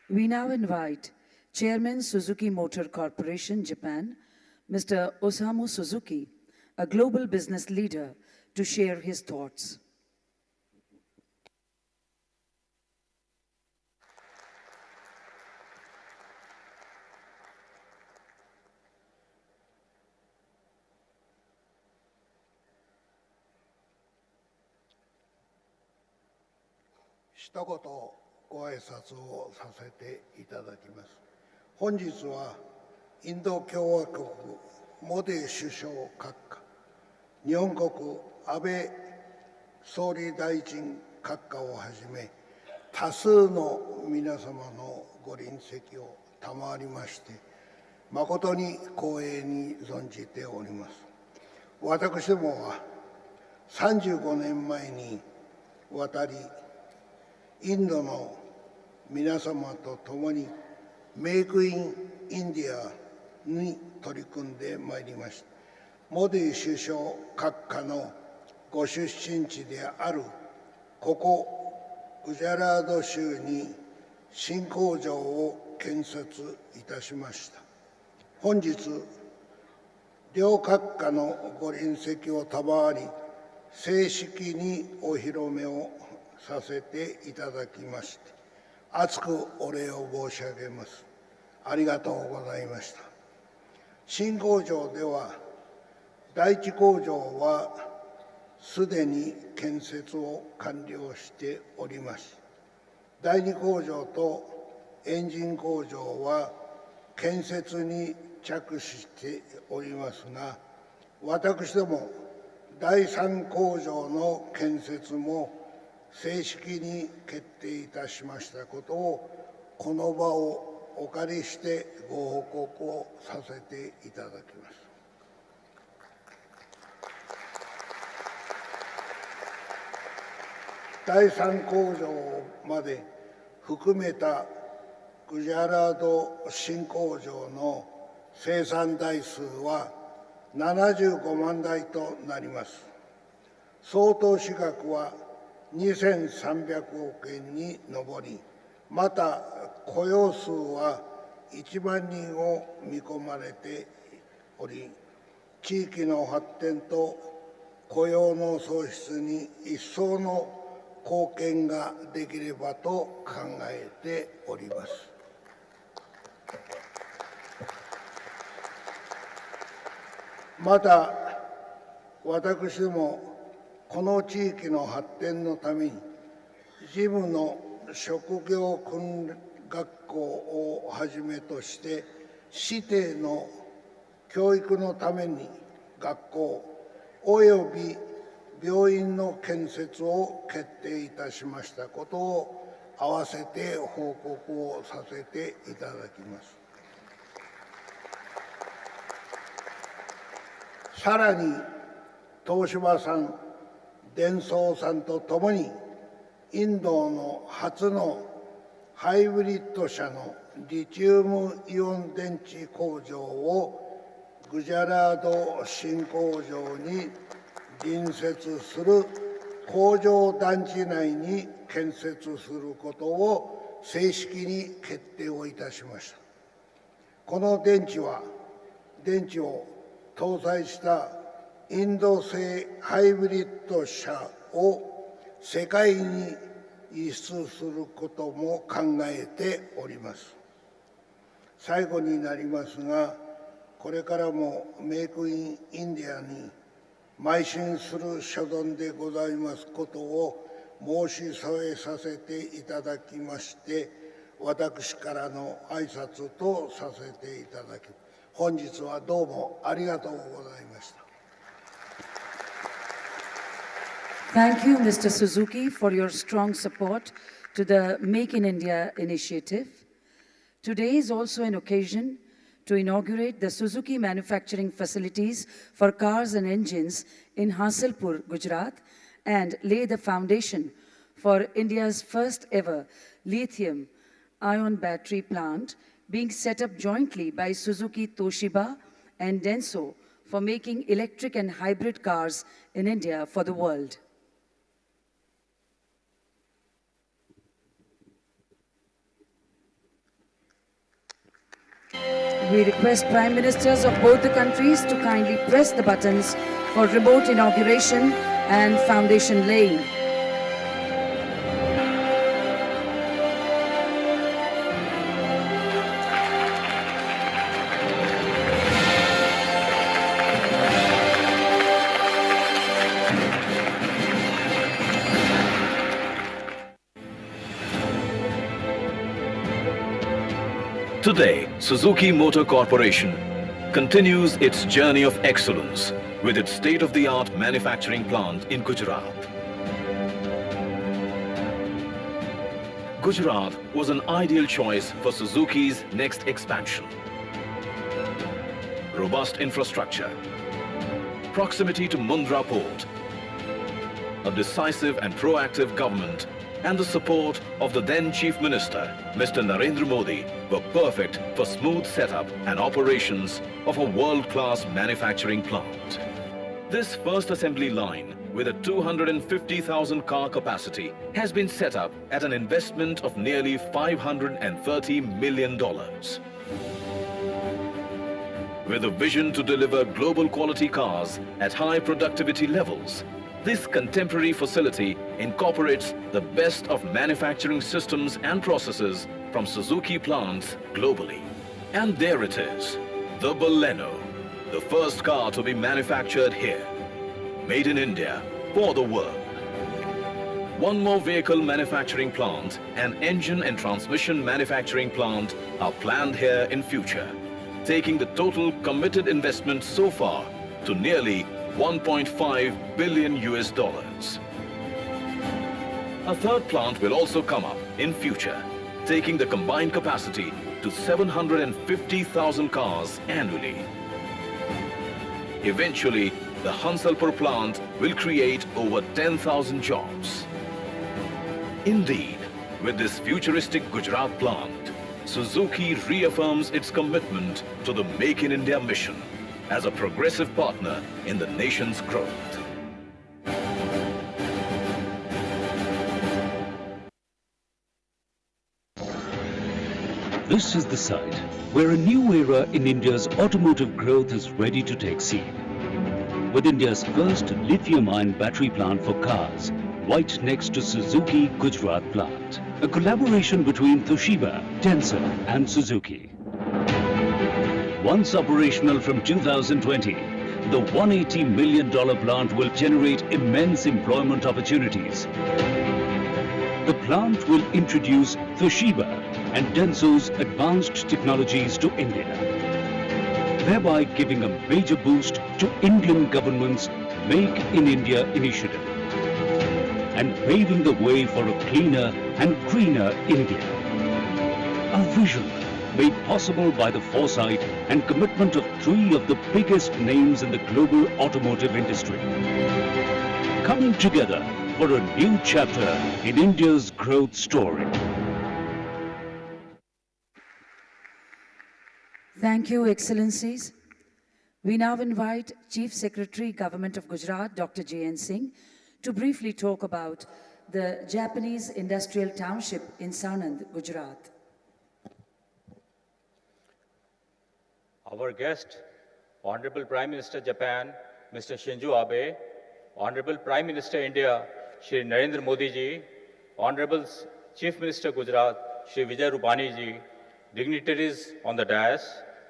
[SPEAKER 2] We now invite Chairman Suzuki Motor Corporation, Japan, Mr. Osamu Suzuki, a global business leader, to share his thoughts.
[SPEAKER 3] Shitagoto ご挨拶をさせていただきます。本日はインド共和国モディ首相閣下、日本国安倍総理大臣閣下をはじめ、多数の皆様のご臨席を賜りまして、誠に光栄に存じております。私どもは35年前に渡り、インドの皆様と共にメイクインインディアに取り組んでまいりました。モディ首相閣下のご出身地であるここグジャラード州に新工場を建設いたしました。本日両閣下のご臨席を賜り、正式にお披露目をさせていただきまして、厚くお礼を申し上げます。ありがとうございました。新工場では、第一工場はすでに建設を完了しております。第二工場とエンジン工場は建設に着手しておりますが、私ども第三工場の建設も正式に決定いたしましたことを、この場をお借りしてご報告をさせていただきます。第3工場まで含めたグジャラード新工場の生産台数は75万台となります。総投資額は2300億円に上り、また雇用数は1万人を見込まれており、地域の発展と雇用の創出に一層の貢献ができればと考えております。また、私どもこの地域の発展のために、事務の職業訓学校をはじめとして、指定の教育のために学校および病院の建設を決定いたしましたことを併せて報告をさせていただきます。さらに、東芝さん、デンソーさんとともに、インドの初のハイブリッド車のリチウムイオン電池工場をグジャラード新工場に隣接する工場団地内に建設することを正式に決定をいたしました。この電池を搭載したインド製ハイブリッド車を世界に輸出することも考えております。最後になりますが、これからもメイクインインディアに邁進する所存でございますことを申し添えさせていただきまして、私からの挨拶とさせていただき、本日はどうもありがとうございました。
[SPEAKER 2] Thank you, Mr. Suzuki, for your strong support to the Make in India initiative. Today is also an occasion to inaugurate the Suzuki manufacturing facilities for cars and engines in Hasilpur, Gujarat, and lay the foundation for India's first ever lithium-ion battery plant being set up jointly by Suzuki Toshiba and Denso for making electric and hybrid cars in India for the world. We request Prime Ministers of both the countries to kindly press the buttons for remote inauguration and foundation laying.
[SPEAKER 8] Today, Suzuki Motor Corporation continues its journey of excellence with its state-of-the-art manufacturing plant in Gujarat. Gujarat was an ideal choice for Suzuki's next expansion. Robust infrastructure, proximity to Mundra port, a decisive and proactive government, and the support of the then Chief Minister, Mr. Narendra Modi, were perfect for smooth setup and operations of a world-class manufacturing plant. This first assembly line, with a 250,000 car capacity, has been set up at an investment of nearly $530 million. With a vision to deliver global quality cars at high productivity levels, this contemporary facility incorporates the best of manufacturing systems and processes from Suzuki plants globally. And there it is, the Baleno, the first car to be manufactured here. Made in India for the world. One more vehicle manufacturing plant and engine and transmission manufacturing plant are planned here in future, taking the total committed investment so far to nearly $1.5 billion. A third plant will also come up in future, taking the combined capacity to 750,000 cars annually. Eventually, the Hansalpur plant will create over 10,000 jobs. Indeed, with this futuristic Gujarat plant, Suzuki reaffirms its commitment to the Make in India mission as a progressive partner in the nation's growth.
[SPEAKER 9] This is the site where a new era in India's automotive growth is ready to take seed. With India's first lithium-ion battery plant for cars, right next to Suzuki Gujarat plant. A collaboration between Toshiba, Tensor and Suzuki. Once operational from 2020, the $180 million plant will generate immense employment opportunities. The plant will introduce Toshiba and Tensor's advanced technologies to India, thereby giving a major boost to Indian government's Make in India initiative and paving the way for a cleaner and greener India. A vision made possible by the foresight and commitment of three of the biggest names in the global automotive industry, coming together for a new chapter in India's growth story.
[SPEAKER 2] Thank you, Excellencies. We now invite Chief Secretary, Government of Gujarat, Dr. J.N. Singh, to briefly talk about the Japanese Industrial Township in Sanand, Gujarat.
[SPEAKER 10] Our guest, Honorable Prime Minister Japan, Mr. Shinzo Abe, Honorable Prime Minister India, Shri Narendra Modi ji, Honorable Chief Minister Gujarat, Shri Vijay Rupani ji, dignitaries on the dais,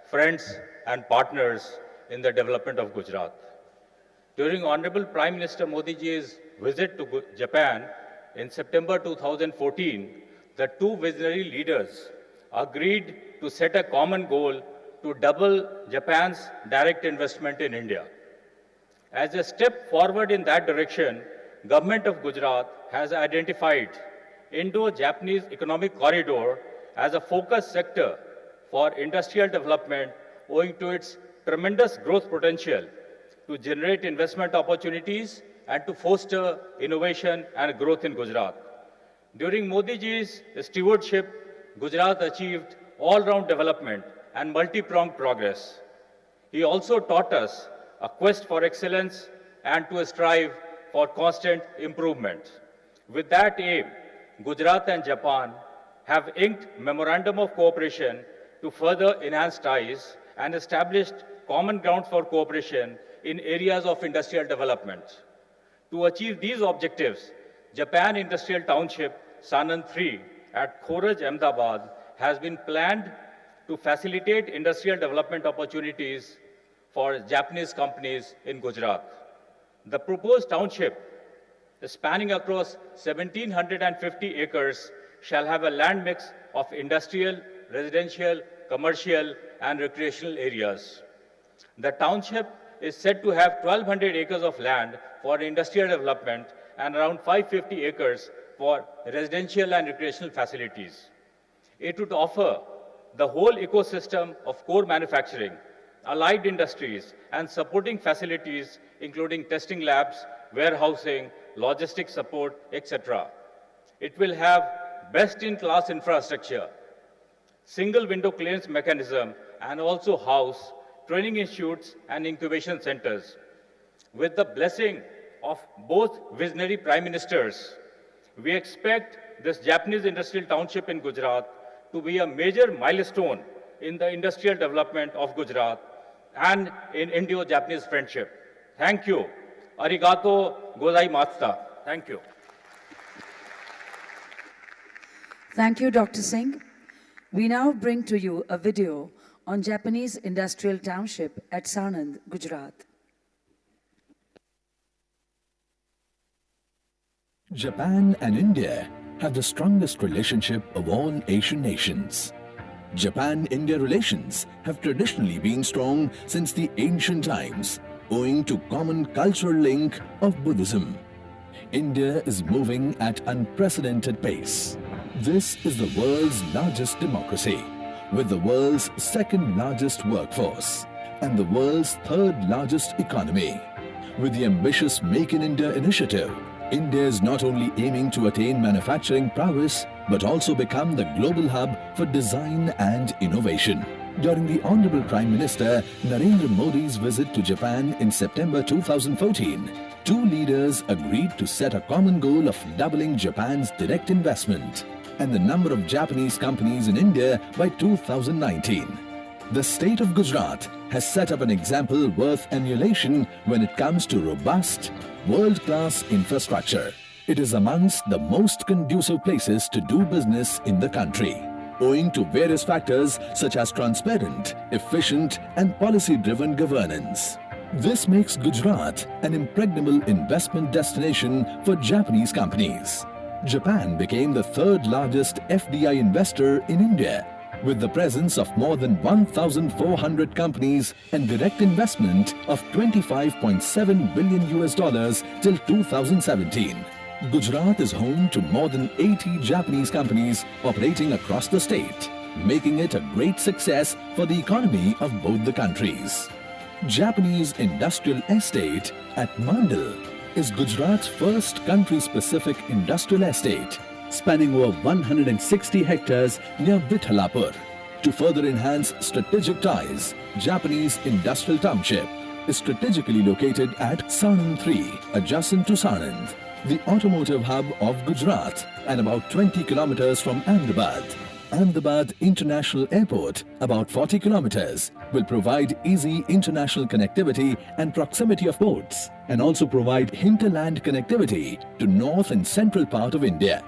[SPEAKER 10] friends and partners in the development of Gujarat. During Honorable Prime Minister Modi ji's visit to Japan in September 2014, the two visionary leaders agreed to set a common goal to double Japan's direct investment in India. As a step forward in that direction, Government of Gujarat has identified Indo-Japanese Economic Corridor as a focus sector for industrial development owing to its tremendous growth potential to generate investment opportunities and to foster innovation and growth in Gujarat. During Modi ji's stewardship, Gujarat achieved all-round development and multi-pronged progress. He also taught us a quest for excellence and to strive for constant improvement. With that aim, Gujarat and Japan have inked Memorandum of Cooperation to further enhance ties and established common ground for cooperation in areas of industrial development. To achieve these objectives, Japan Industrial Township Sanand 3 at Khoraj, Ahmedabad has been planned to facilitate industrial development opportunities for Japanese companies in Gujarat. The proposed township, spanning across 1,750 acres, shall have a land mix of industrial, residential, commercial, and recreational areas. The township is said to have 1,200 acres of land for industrial development and around 550 acres for residential and recreational facilities. It would offer the whole ecosystem of core manufacturing, allied industries, and supporting facilities, including testing labs, warehousing, logistics support, etc. It will have best-in-class infrastructure, single window clearance mechanism, and also house training institutes and incubation centers. With the blessing of both visionary prime ministers, we expect this Japanese industrial township in Gujarat to be a major milestone in the industrial development of Gujarat and in Indo-Japanese friendship. Thank you. Arigato gozaimasu. Thank you.
[SPEAKER 2] Thank you, Dr. Singh. We now bring to you a video on Japanese Industrial Township at Sanand, Gujarat.
[SPEAKER 11] Japan and India have the strongest relationship of all Asian nations. Japan-India relations have traditionally been strong since the ancient times, owing to common cultural link of Buddhism. India is moving at unprecedented pace. This is the world's largest democracy, with the world's second largest workforce and the world's third largest economy. With the ambitious Make in India initiative, India is not only aiming to attain manufacturing prowess, but also become the global hub for design and innovation. During the Honorable Prime Minister Narendra Modi's visit to Japan in September 2014, two leaders agreed to set a common goal of doubling Japan's direct investment and the number of Japanese companies in India by 2019. The state of Gujarat has set up an example worth emulation when it comes to robust, world-class infrastructure. It is amongst the most conducive places to do business in the country, owing to various factors such as transparent, efficient, and policy-driven governance. This makes Gujarat an impregnable investment destination for Japanese companies. Japan became the third largest FDI investor in India, with the presence of more than 1,400 companies and direct investment of $25.7 billion till 2017. Gujarat is home to more than 80 Japanese companies operating across the state, making it a great success for the economy of both the countries. Japanese Industrial Estate at Mandal is Gujarat's first country-specific industrial estate, spanning over 160 hectares near Vithalapur. To further enhance strategic ties, Japanese Industrial Township is strategically located at Sanand 3, adjacent to Sanand, the automotive hub of Gujarat, and about 20 kilometers from Ahmedabad. Ahmedabad International Airport, about 40 kilometers, will provide easy international connectivity and proximity of ports, and also provide hinterland connectivity to north and central part of India.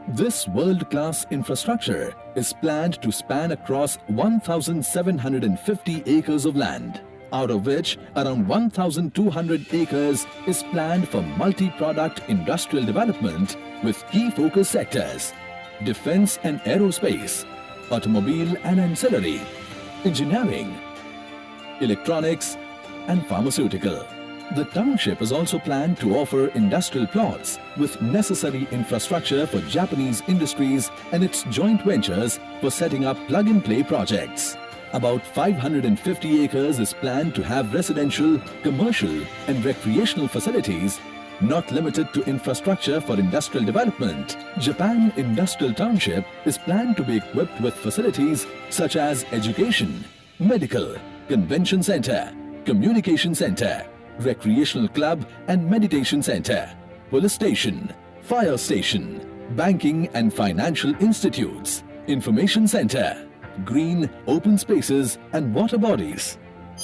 [SPEAKER 11] This world-class infrastructure is planned to span across 1,750 acres of land, out of which around 1,200 acres is planned for multi-product industrial development with key focus sectors: defense and aerospace, automobile and ancillary, engineering, electronics, and pharmaceutical. The township is also planned to offer industrial plots with necessary infrastructure for Japanese industries and its joint ventures for setting up plug-and-play projects. About 550 acres is planned to have residential, commercial, and recreational facilities, not limited to infrastructure for industrial development. Japan Industrial Township is planned to be equipped with facilities such as education, medical, convention center, communication center, recreational club and meditation center, police station, fire station, banking and financial institutes, information center, green open spaces and water bodies.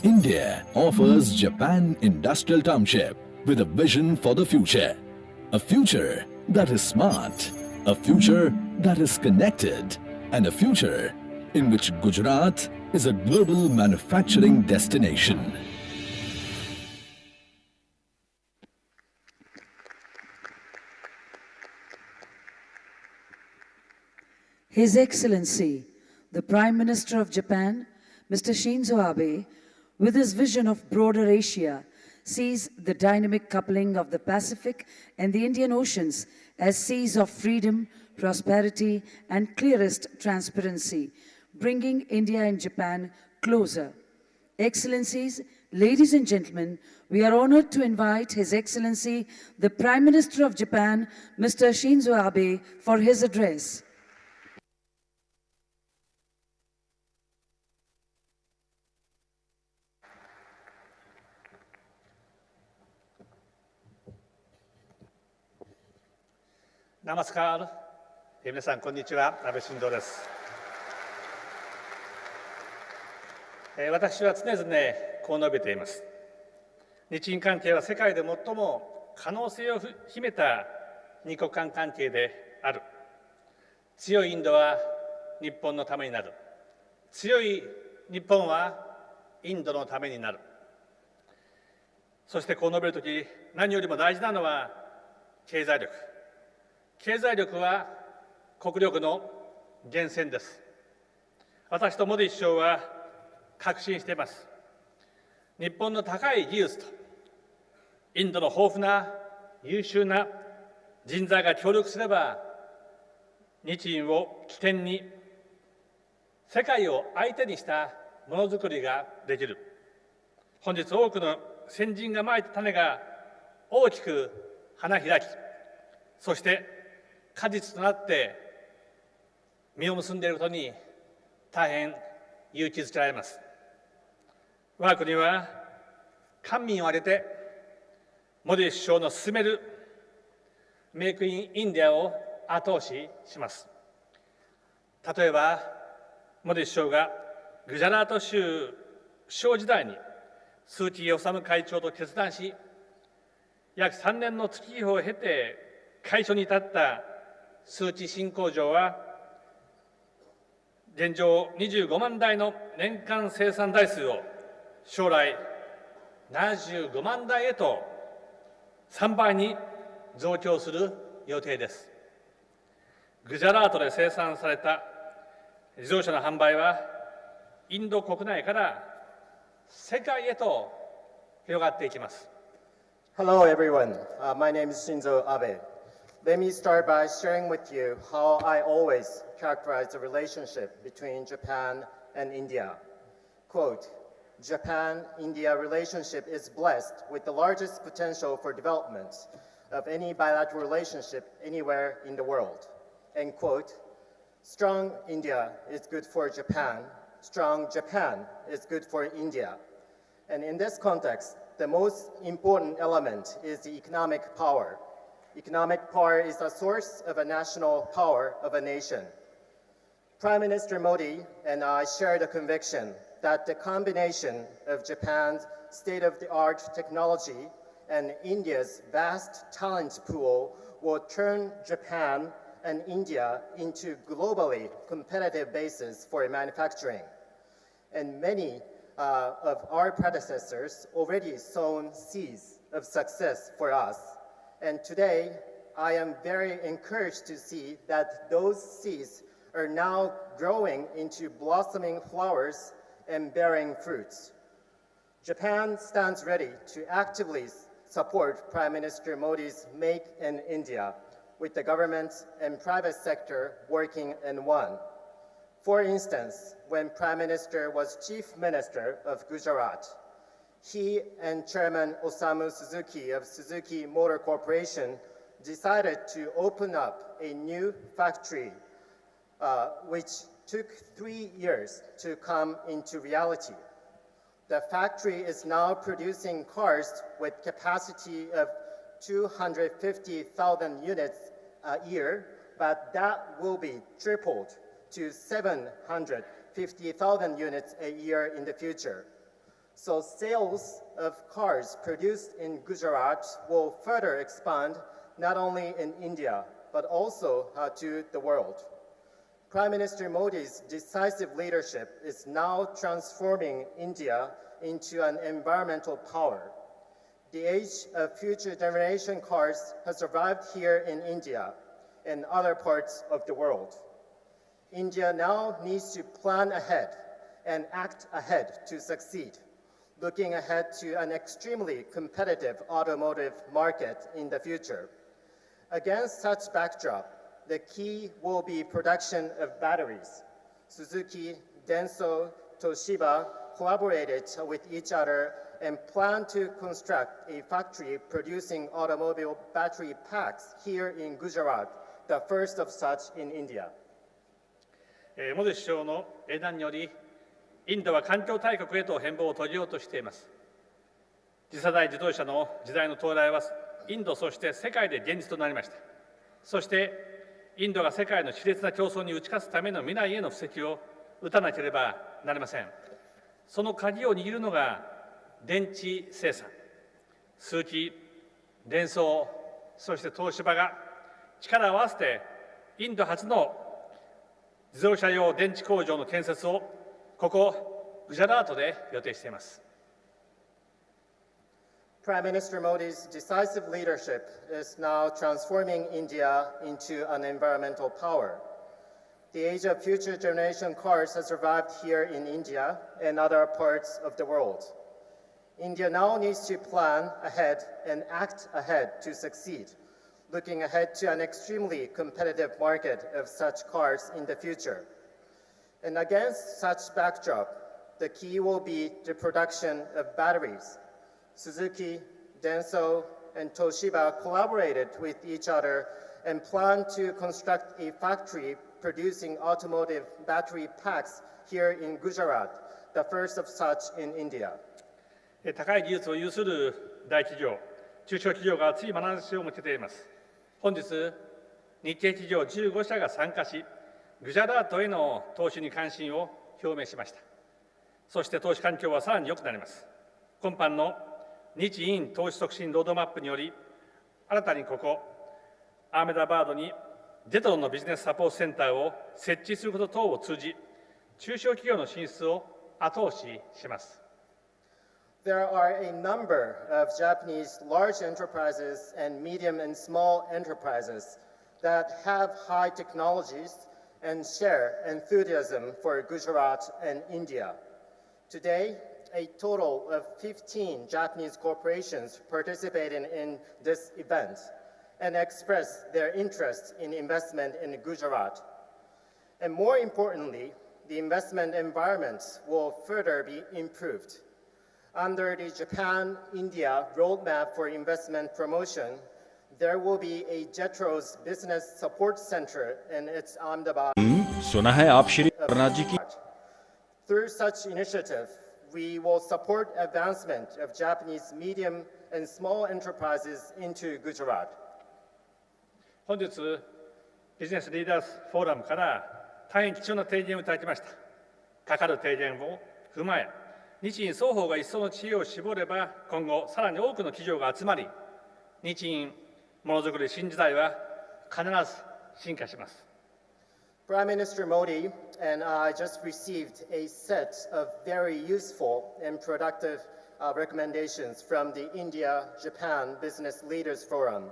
[SPEAKER 11] India offers Japan Industrial Township with a vision for the future. A future that is smart, a future that is connected, and a future in which Gujarat is a global manufacturing destination.
[SPEAKER 2] His Excellency, the Prime Minister of Japan, Mr. Shinzo Abe, with his vision of broader Asia, sees the dynamic coupling of the Pacific and the Indian Oceans as seas of freedom, prosperity, and clearest transparency, bringing India and Japan closer. Excellencies, ladies and gentlemen, we are honored to invite His Excellency, the Prime Minister of Japan, Mr. Shinzo Abe, for his address.
[SPEAKER 12] Namaskar. 皆さん、こんにちは。安倍晋三です。私は常々こう述べています。日印関係は世界で最も可能性を秘めた二国間関係である。強いインドは日本のためになる。強い日本はインドのためになる。そしてこう述べるとき、何よりも大事なのは経済力。経済力は国力の源泉です。私とモディ首相は確信しています。日本の高い技術とインドの豊富な優秀な人材が協力すれば、日印を起点に世界を相手にしたものづくりができる。本日多くの先人がまいた種が大きく花開き、そして果実となって実を結んでいることに大変勇気づけられます。我が国は官民を挙げてモディ首相の進めるメイクインインディアを後押しします。例えば、モディ首相がグジャラート州首相時代に鈴木治会長と決断し、約3年の月日を経て開所に至った鈴木新工場は、現状25万台の年間生産台数を将来75万台へと3倍に増強する予定です。グジャラートで生産された自動車の販売は、インド国内から世界へと広がっていきます。
[SPEAKER 13] Hello, everyone. My name is Shinzo Abe. Let me start by sharing with you how I always characterize the relationship between Japan and India. Quote, Japan-India relationship is blessed with the largest potential for development of any bilateral relationship anywhere in the world. End quote. Strong India is good for Japan. Strong Japan is good for India. And in this context, the most important element is the economic power. Economic power is the source of a national power of a nation. Prime Minister Modi and I share the conviction that the combination of Japan's state-of-the-art technology and India's vast talent pool will turn Japan and India into globally competitive bases for manufacturing. And many of our predecessors already sown seeds of success for us. And today, I am very encouraged to see that those seeds are now growing into blossoming flowers and bearing fruits. Japan stands ready to actively support Prime Minister Modi's Make in India, with the government and private sector working in one. For instance, when Prime Minister was Chief Minister of Gujarat, he and Chairman Osamu Suzuki of Suzuki Motor Corporation decided to open up a new factory, which took 3 years to come into reality. The factory is now producing cars with capacity of 250,000 units a year, but that will be tripled to 750,000 units a year in the future. So sales of cars produced in Gujarat will further expand not only in India, but also to the world. Prime Minister Modi's decisive leadership is now transforming India into an environmental power. The age of future generation cars has arrived here in India and other parts of the world. India now needs to plan ahead and act ahead to succeed, looking ahead to an extremely competitive automotive market in the future. Against such backdrop, the key will be production of batteries. Suzuki, Denso, Toshiba collaborated with each other and plan to construct a factory producing automobile battery packs here in Gujarat, the first of such in India.
[SPEAKER 12] モディ首相の英断により、インドは環境大国へと変貌を遂げようとしています。次世代自動車の時代の到来は、インドそして世界で現実となりました。そして、インドが世界の熾烈な競争に打ち勝つための未来への布石を打たなければなりません。その鍵を握るのが電池生産。鈴木、デンソー、そして東芝が力を合わせて、インド初の自動車用電池工場の建設をここグジャラートで予定しています。
[SPEAKER 13] Prime Minister Modi's decisive leadership is now transforming India into an environmental power. The age of future generation cars has arrived here in India and other parts of the world. India now needs to plan ahead and act ahead to succeed, looking ahead to an extremely competitive market of such cars in the future. And against such backdrop, the key will be the production of batteries. Suzuki, Denso, and Toshiba collaborated with each other and plan to construct a factory producing automotive battery packs here in Gujarat, the first of such in India.
[SPEAKER 12] 高い技術を有する大企業、中小企業が熱い眼差しを向けています。本日、日系企業15社が参加し、グジャラートへの投資に関心を表明しました。そして投資環境はさらに良くなります。今般の日印投資促進ロードマップにより、新たにここ、アーメダバードにジェトロンのビジネスサポートセンターを設置すること等を通じ、中小企業の進出を後押しします。
[SPEAKER 13] There are a number of Japanese large enterprises and medium and small enterprises that have high technologies and share enthusiasm for Gujarat and India. Today, a total of 15 Japanese corporations participated in this event and expressed their interest in investment in Gujarat. And more importantly, the investment environment will further be improved. Under the Japan-India Roadmap for Investment Promotion, there will be a JETRO's Business Support Center in its Ahmedabad.
[SPEAKER 14] सुना है आप श्री वरना जी की
[SPEAKER 13] Through such initiative, we will support advancement of Japanese medium and small enterprises into Gujarat.
[SPEAKER 12] 本日、ビジネスリーダーズフォーラムから大変貴重な提言をいただきました。かかる提言を踏まえ、日印双方が一層の知恵を絞れば、今後さらに多くの企業が集まり、日印ものづくり新時代は必ず進化します。
[SPEAKER 13] Prime Minister Modi and I just received a set of very useful and productive recommendations from the India-Japan Business Leaders Forum.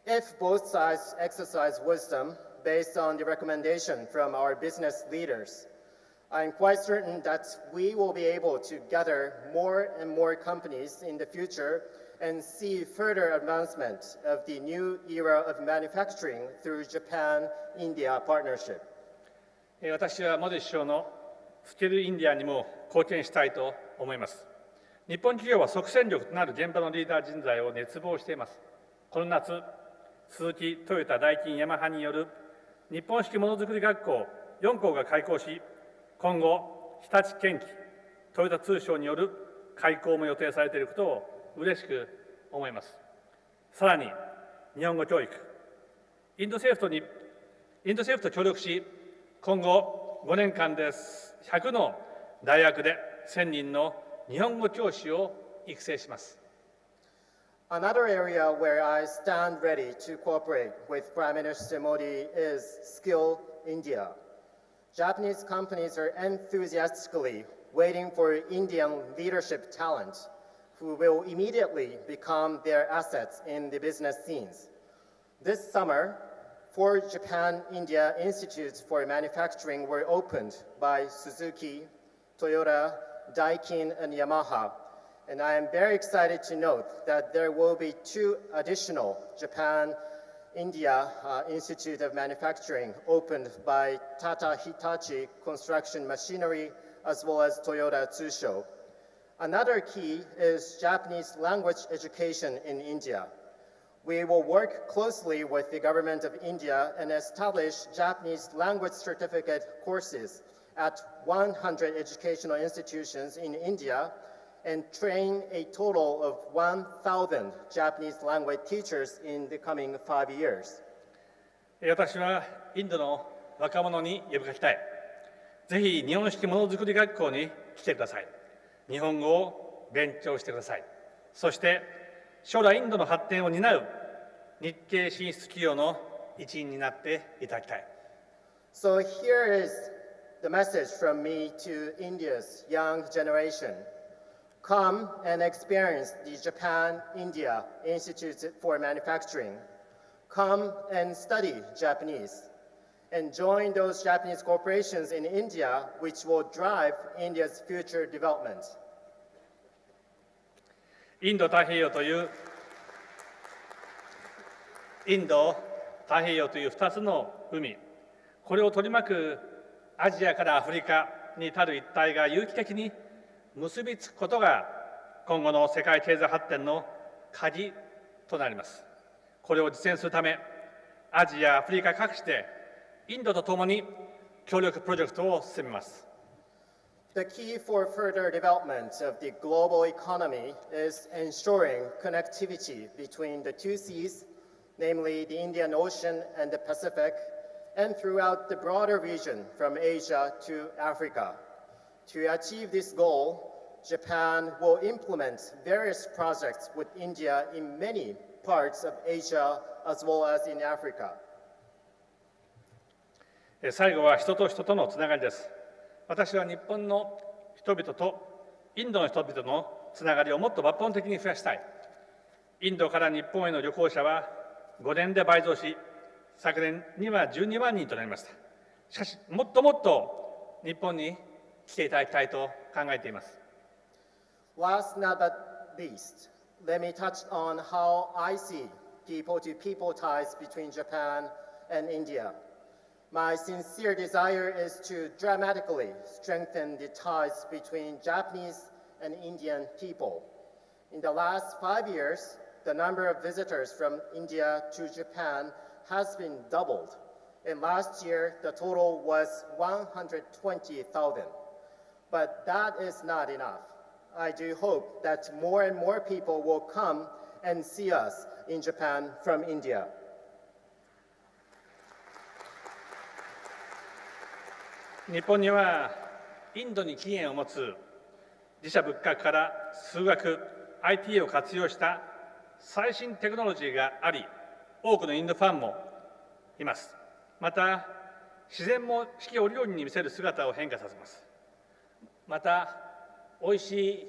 [SPEAKER 13] If both sides exercise wisdom based on the recommendation from our business leaders, I'm quite certain that we will be able to gather more and more companies in the future and see further advancement of the new era of manufacturing through Japan-India partnership.
[SPEAKER 12] 私はモディ首相のスキルインディアにも貢献したいと思います。日本企業は即戦力となる現場のリーダー人材を熱望しています。この夏、スズキ、トヨタ、ダイキン、ヤマハによる日本式ものづくり学校4校が開校し、今後、日立建機、トヨタ通商による開校も予定されていることを嬉しく思います。さらに、日本語教育、インド政府と協力し、今後5年間で100の大学で1000人の日本語教師を育成します。
[SPEAKER 13] Another area where I stand ready to cooperate with Prime Minister Modi is Skill India. Japanese companies are enthusiastically waiting for Indian leadership talent who will immediately become their assets in the business scenes. This summer, 4 Japan-India Institutes for Manufacturing were opened by Suzuki, Toyota, Daikin, and Yamaha. And I am very excited to note that there will be 2 additional Japan-India Institute of Manufacturing opened by Tata Hitachi Construction Machinery as well as Toyota Tsusho. Another key is Japanese language education in India. We will work closely with the government of India and establish Japanese language certificate courses at 100 educational institutions in India and train a total of 1,000 Japanese language teachers in the coming 5 years.
[SPEAKER 12] 私はインドの若者に呼びかけたい。ぜひ日本式ものづくり学校に来てください。日本語を勉強してください。そして将来インドの発展を担う日系進出企業の一員になっていただきたい。
[SPEAKER 13] So here is the message from me to India's young generation. Come and experience the Japan-India Institute for Manufacturing. Come and study Japanese. And join those Japanese corporations in India which will drive India's future development.
[SPEAKER 12] インド太平洋という2つの海、これを取り巻くアジアからアフリカに至る一帯が有機的に結びつくことが今後の世界経済発展の鍵となります。これを実現するため、アジア、アフリカ各地でインドとともに協力プロジェクトを進めます。
[SPEAKER 13] The key for further development of the global economy is ensuring connectivity between the 2 seas, namely the Indian Ocean and the Pacific, and throughout the broader region from Asia to Africa. To achieve this goal, Japan will implement various projects with India in many parts of Asia as well as in Africa.
[SPEAKER 12] 最後は人と人とのつながりです。私は日本の人々とインドの人々のつながりをもっと抜本的に増やしたい。インドから日本への旅行者は5年で倍増し、昨年には12万人となりました。しかし、もっともっと日本に来ていただきたいと考えています。
[SPEAKER 13] Last but not least, let me touch on how I see people-to-people ties between Japan and India. My sincere desire is to dramatically strengthen the ties between Japanese and Indian people. In the last 5 years, the number of visitors from India to Japan has been doubled, and last year the total was 120,000. But that is not enough. I do hope that more and more people will come and see us in Japan from India.
[SPEAKER 12] 日本にはインドに起源を持つ自社仏閣から数学、IT を活用した最新テクノロジーがあり、多くのインドファンもいます。また、自然も四季折々に見せる姿を変化させます。また、おいし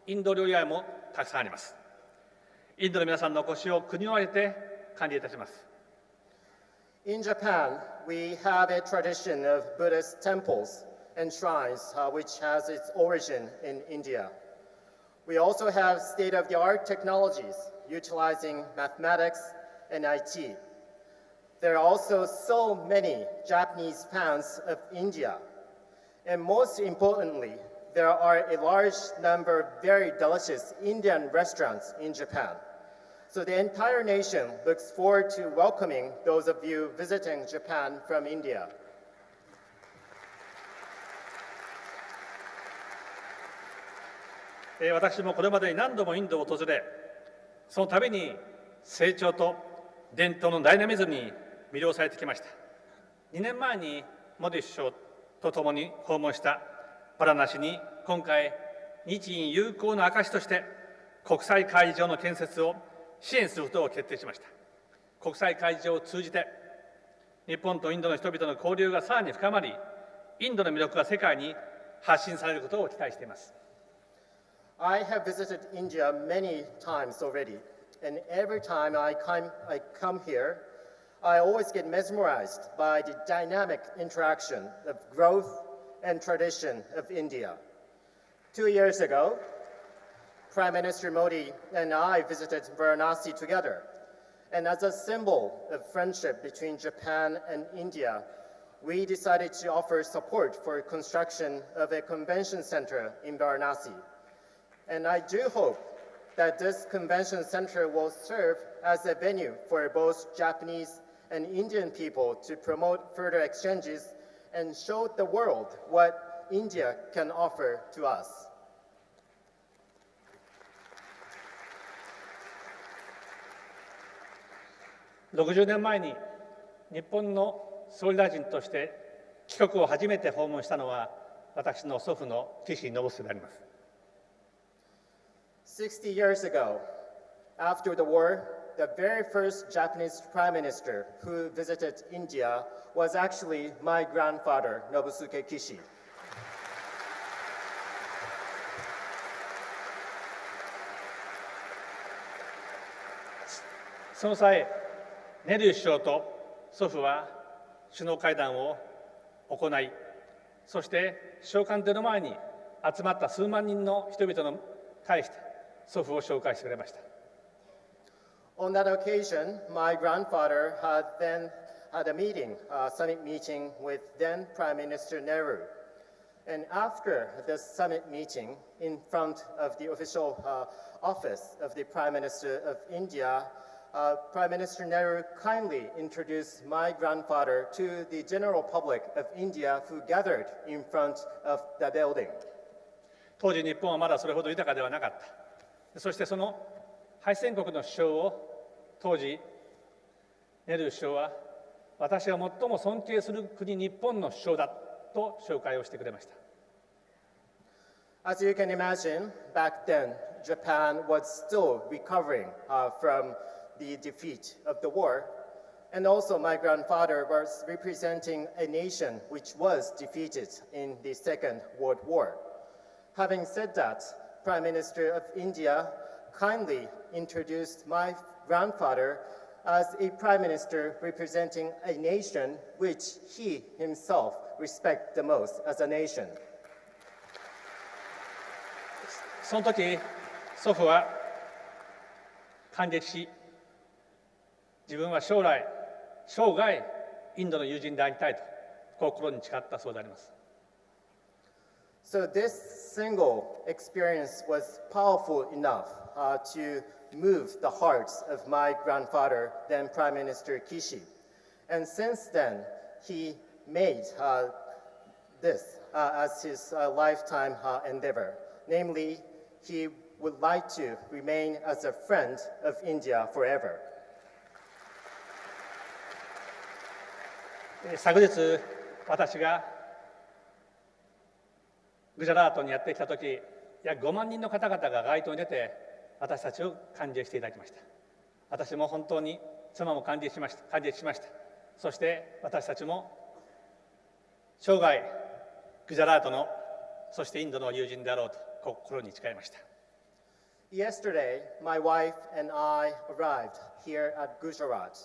[SPEAKER 12] いインド料理屋もたくさんあります。インドの皆さんのお越しを国を挙げて歓迎いたします。
[SPEAKER 13] In Japan, we have a tradition of Buddhist temples and shrines, which has its origin in India. We also have state-of-the-art technologies utilizing mathematics and IT. There are also so many Japanese fans of India. And most importantly, there are a large number of very delicious Indian restaurants in Japan. So the entire nation looks forward to welcoming those of you visiting Japan from India.
[SPEAKER 12] 私もこれまでに何度もインドを訪れ、その度に成長と伝統のダイナミズムに魅了されてきました。2年前にモディ首相と共に訪問したバラナシに、今回、日印友好の証として国際会議場の建設を支援することを決定しました。国際会議場を通じて、日本とインドの人々の交流がさらに深まり、インドの魅力が世界に発信されることを期待しています。
[SPEAKER 13] I have visited India many times already, and every time I come here, I always get mesmerized by the dynamic interaction of growth and tradition of India. 2 years ago, Prime Minister Modi and I visited Varanasi together, and as a symbol of friendship between Japan and India, we decided to offer support for construction of a convention center in Varanasi. And I do hope that this convention center will serve as a venue for both Japanese and Indian people to promote further exchanges and show the world what India can offer to us.
[SPEAKER 12] 60年前に日本の総理大臣として帰国を初めて訪問したのは私の祖父の岸信介であります。
[SPEAKER 13] 60 years ago, after the war, the very first Japanese prime minister who visited India was actually my grandfather, Nobusuke Kishi.
[SPEAKER 12] その際、ネル首相と祖父は首脳会談を行い、そして首相官邸の前に集まった数万人の人々に対して祖父を紹介してくれました。
[SPEAKER 13] On that occasion, my grandfather had a meeting, summit meeting with then Prime Minister Nehru. And after the summit meeting, in front of the official office of the Prime Minister of India, Prime Minister Nehru kindly introduced my grandfather to the general public of India who gathered in front of the building.
[SPEAKER 12] 当時日本はまだそれほど豊かではなかった。そしてその敗戦国の首相を当時ネル首相は私が最も尊敬する国、日本の首相だと紹介をしてくれました。
[SPEAKER 13] As you can imagine, back then, Japan was still recovering from the defeat of the war. And also, my grandfather was representing a nation which was defeated in the Second World War. Having said that, Prime Minister of India kindly introduced my grandfather as a prime minister representing a nation which he himself respects the most as a nation.
[SPEAKER 12] その時、祖父は感激し、自分は生涯インドの友人でありたいと心に誓ったそうであります。
[SPEAKER 13] So this single experience was powerful enough to move the hearts of my grandfather, then Prime Minister Kishi. And since then, he made this as his lifetime endeavor. Namely, he would like to remain as a friend of India forever.
[SPEAKER 12] 昨日、私がグジャラートにやってきたとき、約5万人の方々が街頭に出て、私たちを歓迎していただきました。私も本当に妻も感激しました。そして私たちも生涯グジャラートの、そしてインドの友人であろうと心に誓いました。
[SPEAKER 13] Yesterday, my wife and I arrived here at Gujarat,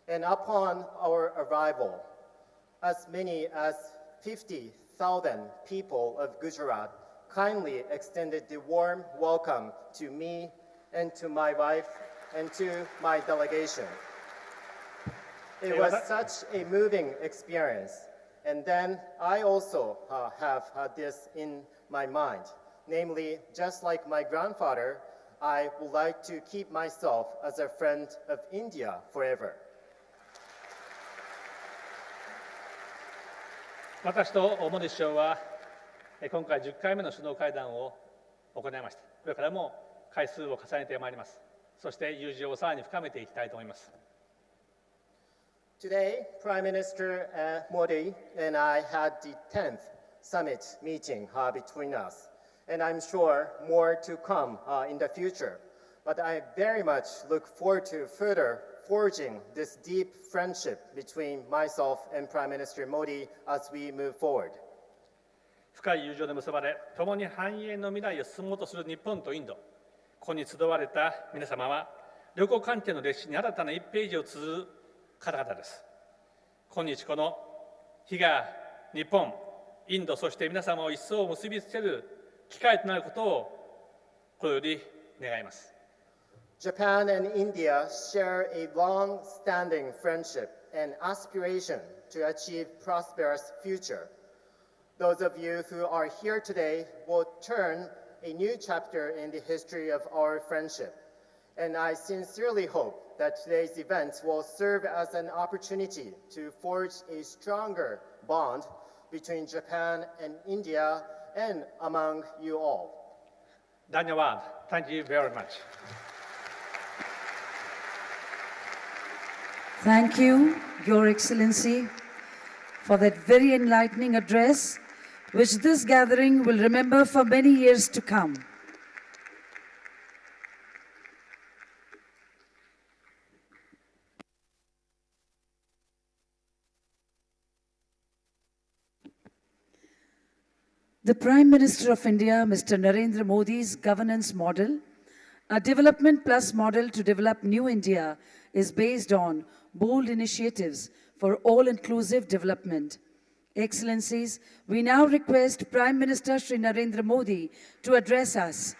[SPEAKER 13] and upon our arrival, as many as 50,000 people of Gujarat kindly extended the warm welcome to me and to my wife and to my delegation. It was such a moving experience. And then I also have this in my mind. Namely, just like my grandfather, I would like to keep myself as a friend of India forever.
[SPEAKER 12] 私とモディ首相は今回10回目の首脳会談を行いました。これからも回数を重ねてまいります。そして友人をさらに深めていきたいと思います。
[SPEAKER 13] Today, Prime Minister Modi and I had the 10th summit meeting between us. And I'm sure more to come in the future. But I very much look forward to further forging this deep friendship between myself and Prime Minister Modi as we move forward.
[SPEAKER 12] 深い友情で結ばれ、共に繁栄の未来を進もうとする日本とインド、ここに集われた皆様は、両国関係の歴史に新たな1ページを綴る方々です。今日この日が日本、インド、そして皆様を一層結びつける機会となることを心より願います。
[SPEAKER 13] Japan and India share a long-standing friendship and aspiration to achieve prosperous future. Those of you who are here today will turn a new chapter in the history of our friendship. And I sincerely hope that today's event will serve as an opportunity to forge a stronger bond between Japan and India and among you all.
[SPEAKER 12] Dhanyawad. Thank you very much.
[SPEAKER 2] Thank you, Your Excellency, for that very enlightening address, which this gathering will remember for many years to come. The Prime Minister of India, Mr. Narendra Modi's governance model, a development plus model to develop new India, is based on bold initiatives for all-inclusive development. Excellencies, we now request Prime Minister Shri Narendra Modi to address us.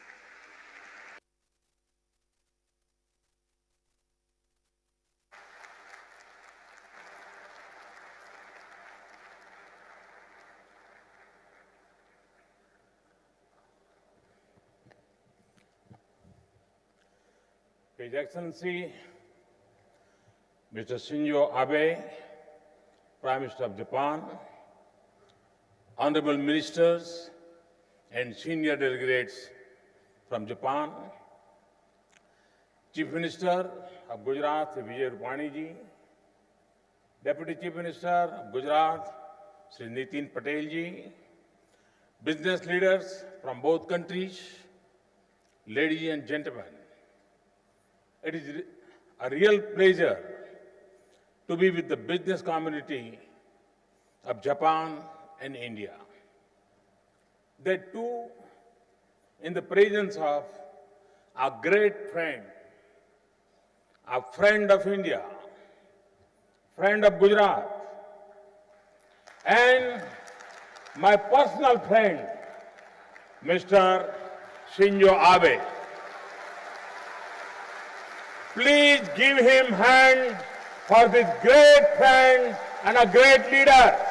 [SPEAKER 15] His Excellency, Mr. Shinzo Abe, Prime Minister of Japan, Honorable Ministers and senior delegates from Japan, Chief Minister of Gujarat, Vijay Rupani ji, Deputy Chief Minister of Gujarat, Sri Nitin Patel ji, business leaders from both countries, ladies and gentlemen, it is a real pleasure to be with the business community of Japan and India. That too in the presence of a great friend, a friend of India, friend of Gujarat, and my personal friend, Mr. Shinzo Abe. Please give him hand for this great friend and a great leader.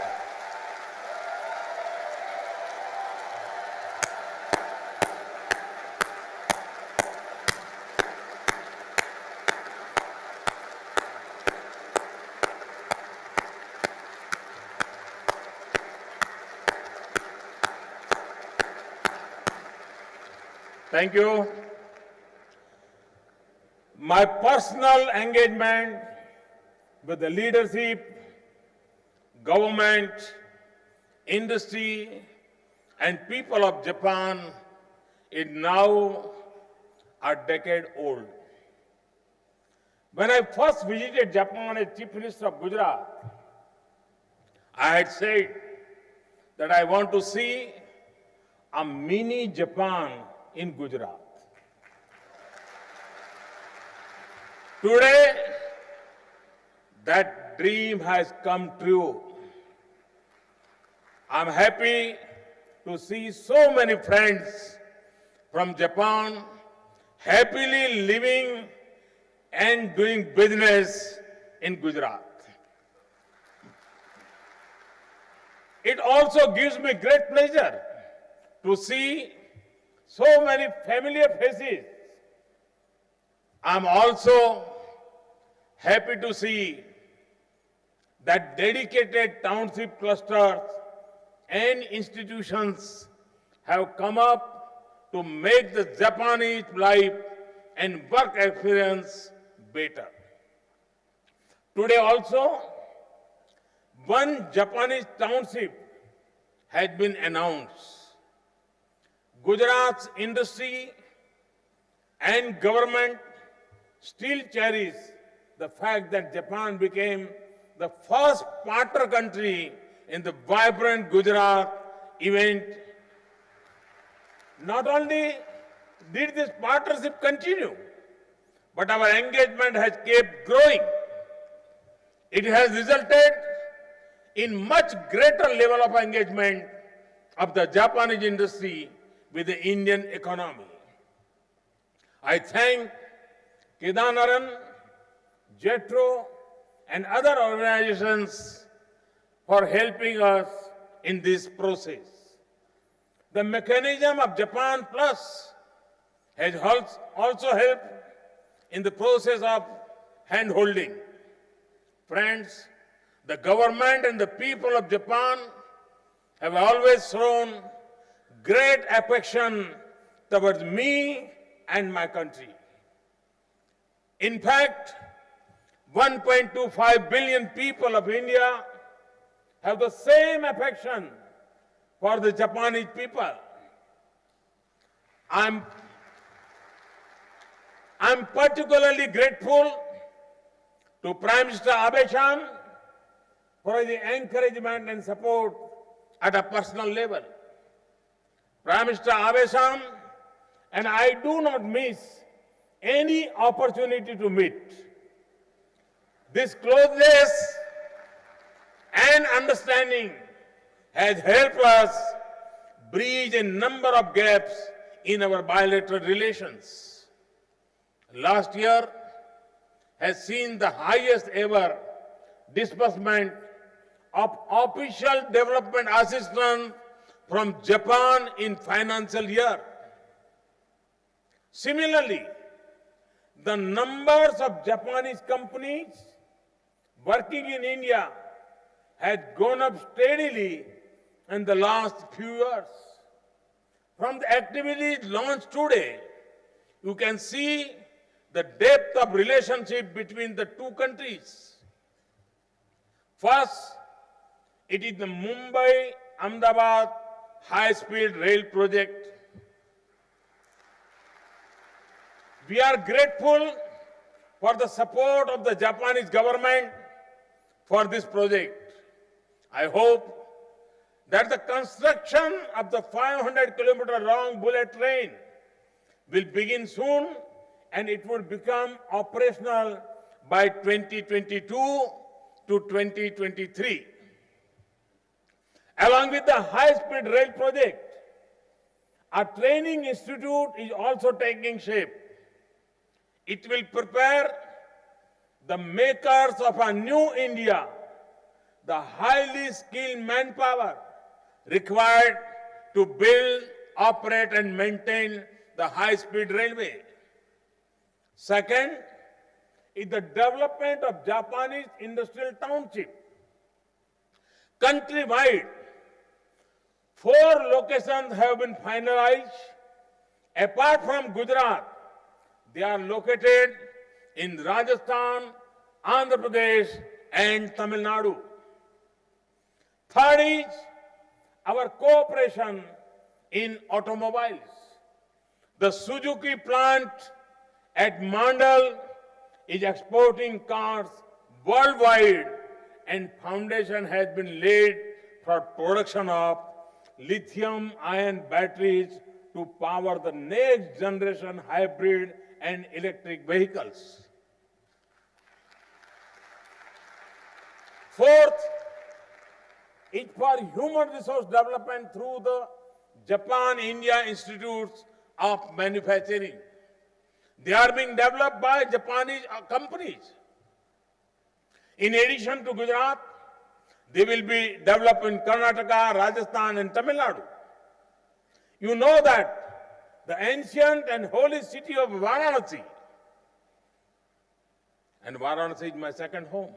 [SPEAKER 15] Thank you. My personal engagement with the leadership, government, industry, and people of Japan is now a decade old. When I first visited Japan as Chief Minister of Gujarat, I had said that I want to see a mini Japan in Gujarat. Today, that dream has come true. I'm happy to see so many friends from Japan happily living and doing business in Gujarat. It also gives me great pleasure to see so many familiar faces. I'm also happy to see that dedicated township clusters and institutions have come up to make the Japanese life and work experience better. Today also, one Japanese township has been announced. Gujarat's industry and government still cherish the fact that Japan became the first partner country in the vibrant Gujarat event. Not only did this partnership continue, but our engagement has kept growing. It has resulted in much greater level of engagement of the Japanese industry with the Indian economy. I thank Kedanaran, JETRO, and other organizations for helping us in this process. The mechanism of Japan Plus has also helped in the process of hand-holding. Friends, the government and the people of Japan have always shown great affection towards me and my country. In fact, 1.25 billion people of India have the same affection for the Japanese people. I'm particularly grateful to Prime Minister Abe-san for the encouragement and support at a personal level. Prime Minister Abe-san and I do not miss any opportunity to meet. This closeness and understanding has helped us bridge a number of gaps in our bilateral relations. Last year has seen the highest ever disbursement of official development assistance from Japan in financial year. Similarly, the numbers of Japanese companies working in India has gone up steadily in the last few years. From the activities launched today, you can see the depth of relationship between the two countries. First, it is the Mumbai-Ahmedabad high-speed rail project. We are grateful for the support of the Japanese government for this project. I hope that the construction of the 500-kilometer long bullet train will begin soon and it will become operational by 2022 to 2023. Along with the high-speed rail project, a training institute is also taking shape. It will prepare the makers of a new India, the highly skilled manpower required to build, operate and maintain the high-speed railway. Second is the development of Japanese industrial township. Countrywide, 4 locations have been finalized. Apart from Gujarat, they are located in Rajasthan, Andhra Pradesh and Tamil Nadu. Third is our cooperation in automobiles. The Suzuki plant at Mandal is exporting cars worldwide and foundation has been laid for production of lithium-ion batteries to power the next generation hybrid and electric vehicles. Fourth is for human resource development through the Japan-India Institutes of Manufacturing. They are being developed by Japanese companies. In addition to Gujarat, they will be developed in Karnataka, Rajasthan and Tamil Nadu. You know that the ancient and holy city of Varanasi, and Varanasi is my second home.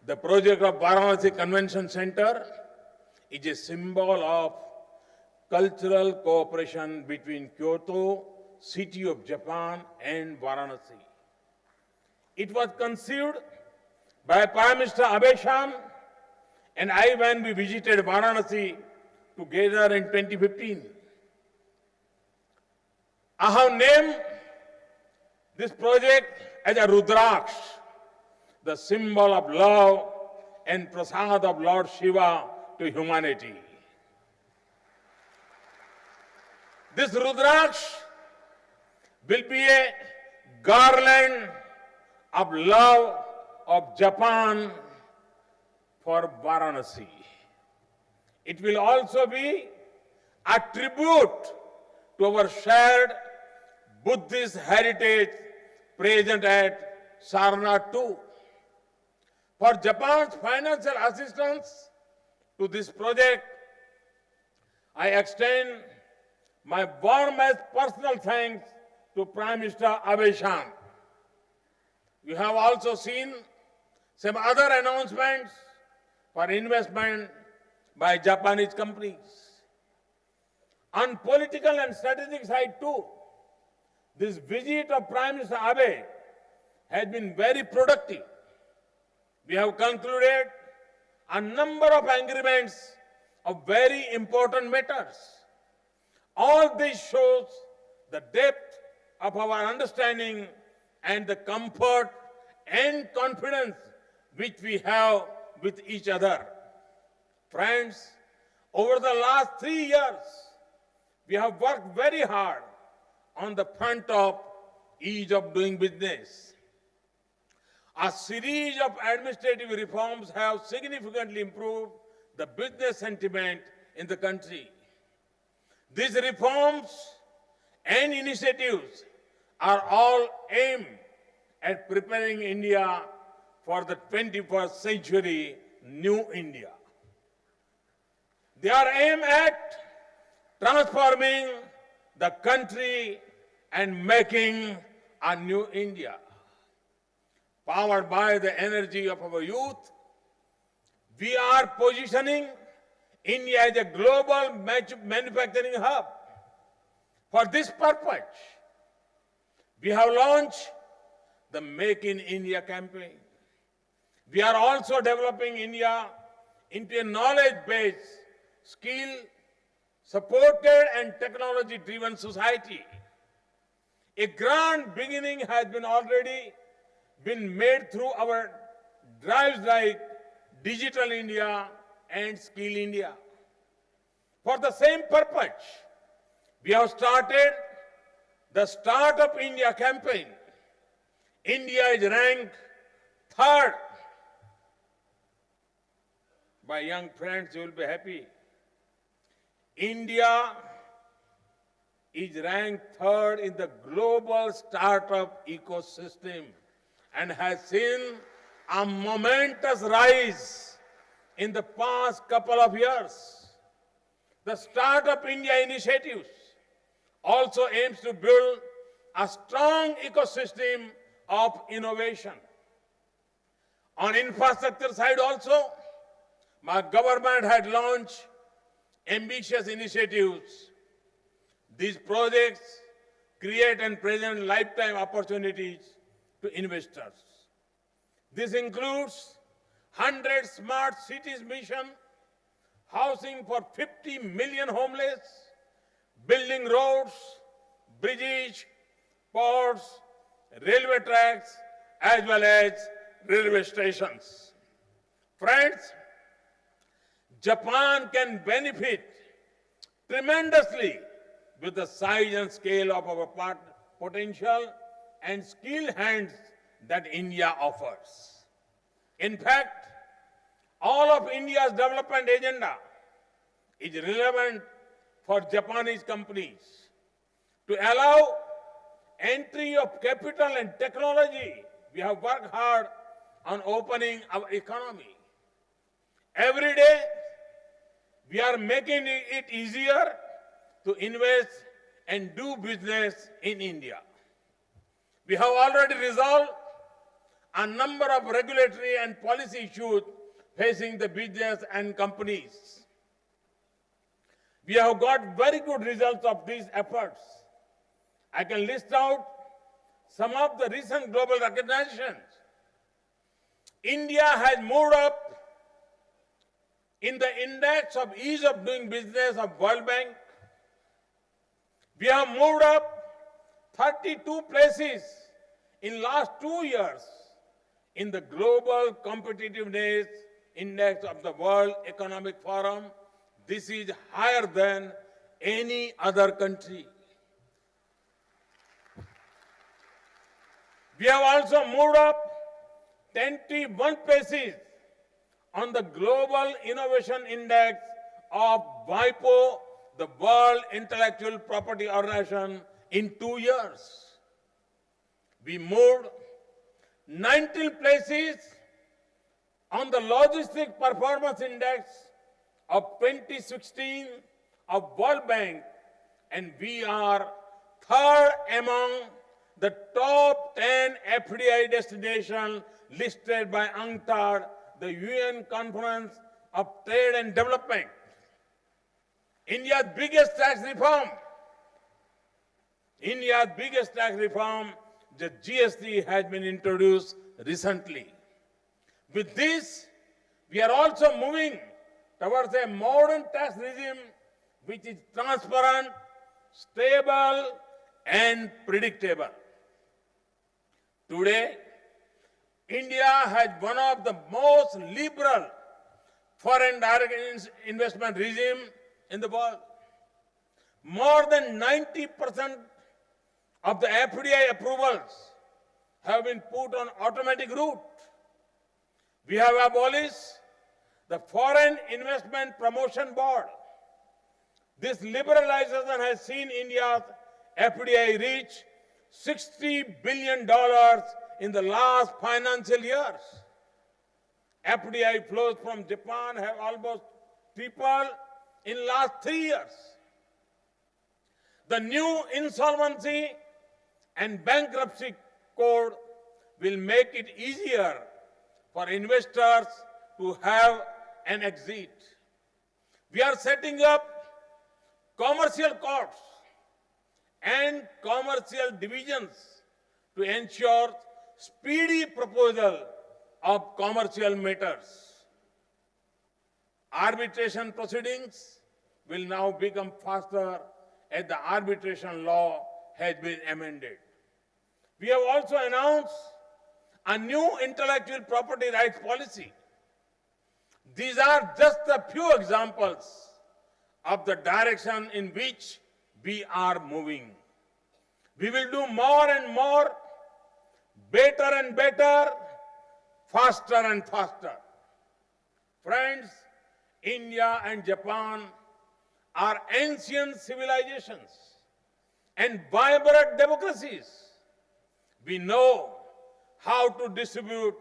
[SPEAKER 15] The project of Varanasi Convention Center is a symbol of cultural cooperation between Kyoto, city of Japan, and Varanasi. It was conceived by Prime Minister Abe and I when we visited Varanasi together in 2015. I have named this project as a Rudraksh, the symbol of love and prasad of Lord Shiva to humanity. This Rudraksh will be a garland of love of Japan for Varanasi. It will also be a tribute to our shared Buddhist heritage present at Sarnath too. For Japan's financial assistance to this project, I extend my warmest personal thanks to Prime Minister Abe-san. You have also seen some other announcements for investment by Japanese companies. On political and strategic side too, this visit of Prime Minister Abe has been very productive. We have concluded a number of agreements of very important matters. All this shows the depth of our understanding and the comfort and confidence which we have with each other. Friends, over the last 3 years, we have worked very hard on the front of ease of doing business. A series of administrative reforms have significantly improved the business sentiment in the country. These reforms and initiatives are all aimed at preparing India for the 21st century new India. They are aimed at transforming the country and making a new India. Powered by the energy of our youth, we are positioning India as a global manufacturing hub. For this purpose, We have launched the Make in India campaign. We are also developing India into a knowledge-based, skill-supported and technology-driven society. A grand beginning has already been made through our drives like Digital India and Skill India. For the same purpose, we have started the Startup India campaign. India is ranked third. My young friends, you will be happy. India is ranked third in the global startup ecosystem and has seen a momentous rise in the past couple of years. The Startup India initiatives also aims to build a strong ecosystem of innovation. On infrastructure side also, my government had launched ambitious initiatives. These projects create and present lifetime opportunities to investors. This includes 100 smart cities mission, housing for 50 million homeless, building roads, bridges, ports, railway tracks, as well as railway stations. Friends, Japan can benefit tremendously with the size and scale of our potential and skilled hands that India offers. In fact, all of India's development agenda is relevant for Japanese companies. To allow entry of capital and technology, we have worked hard on opening our economy. Every day, we are making it easier to invest and do business in India. We have already resolved a number of regulatory and policy issues facing the business and companies. We have got very good results of these efforts. I can list out some of the recent global recognitions. India has moved up in the index of ease of doing business of World Bank. We have moved up 32 places in last 2 years in the Global Competitiveness Index of the World Economic Forum. This is higher than any other country. We have also moved up 21 places on the Global Innovation Index of WIPO, the World Intellectual Property Organization, in 2 years. We moved 19 places on the Logistic Performance Index of 2016 of World Bank, and we are third among the top 10 FDI destinations listed by UNCTAD, the UN Conference of Trade and Development. India's biggest tax reform, the GST, has been introduced recently. With this, we are also moving towards a modern tax regime which is transparent, stable, and predictable. Today, India has one of the most liberal foreign direct investment regime in the world. More than 90% of the FDI approvals have been put on automatic route. We have abolished the Foreign Investment Promotion Board. This liberalization has seen India's FDI reach $60 billion in the last financial years. FDI flows from Japan have almost tripled in last 3 years. The new insolvency and bankruptcy code will make it easier for investors to have an exit. We are setting up commercial courts and commercial divisions to ensure speedy proposal of commercial matters. Arbitration proceedings will now become faster as the arbitration law has been amended. We have also announced a new intellectual property rights policy. These are just a few examples of the direction in which we are moving. We will do more and more, better and better, faster and faster. Friends, India and Japan are ancient civilizations and vibrant democracies. We know how to distribute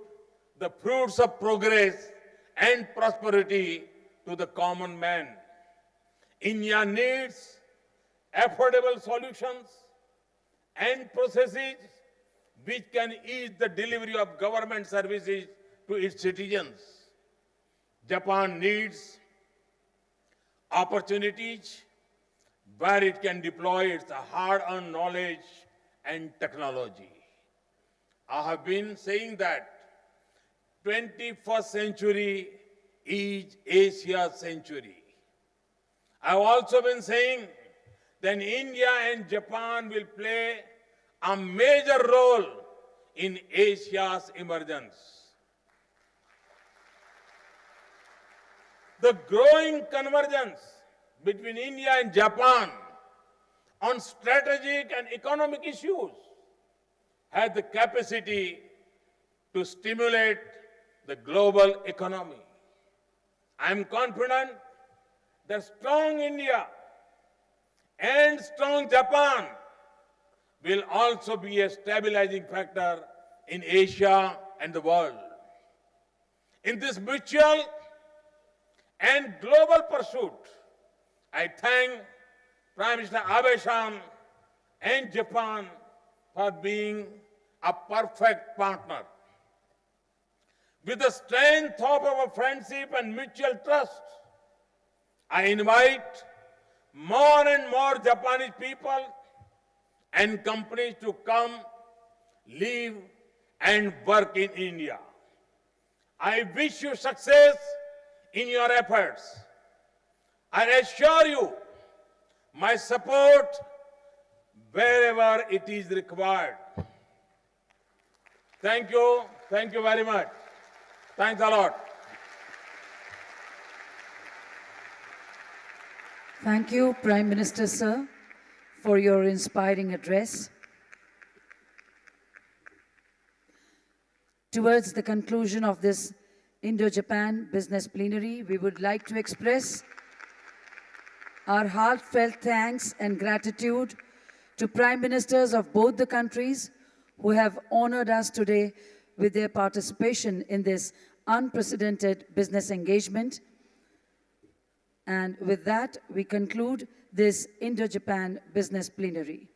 [SPEAKER 15] the fruits of progress and prosperity to the common man. India needs affordable solutions and processes which can ease the delivery of government services to its citizens. Japan needs opportunities where it can deploy its hard-earned knowledge and technology. I have been saying that 21st century is Asia's century. I've also been saying that India and Japan will play a major role in Asia's emergence. The growing convergence between India and Japan on strategic and economic issues has the capacity to stimulate the global economy. I am confident that strong India and strong Japan will also be a stabilizing factor in Asia and the world. In this mutual and global pursuit, I thank Prime Minister Abe and Japan for being a perfect partner. With the strength of our friendship and mutual trust, I invite more and more Japanese people and companies to come, live, and work in India. I wish you success in your efforts. I assure you my support wherever it is required. Thank you. Thank you very much. Thanks a lot.
[SPEAKER 2] Thank you, Prime Minister, sir, for your inspiring address. Towards the conclusion of this Indo-Japan Business Plenary, we would like to express our heartfelt thanks and gratitude to Prime Ministers of both the countries who have honored us today with their participation in this unprecedented business engagement. And with that, we conclude this Indo-Japan Business Plenary.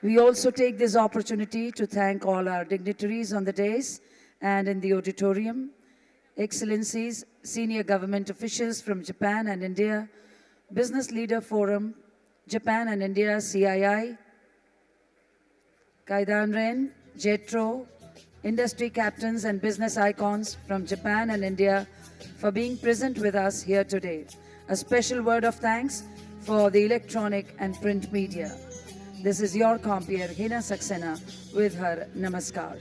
[SPEAKER 2] We also take this opportunity to thank all our dignitaries on the dais and in the auditorium, Excellencies, senior government officials from Japan and India, Business Leader Forum, Japan and India CII, Kaidanren, JETRO, industry captains and business icons from Japan and India for being present with us here today. A special word of thanks for the electronic and print media. This is your compeer, Hina Saxena, with her Namaskar.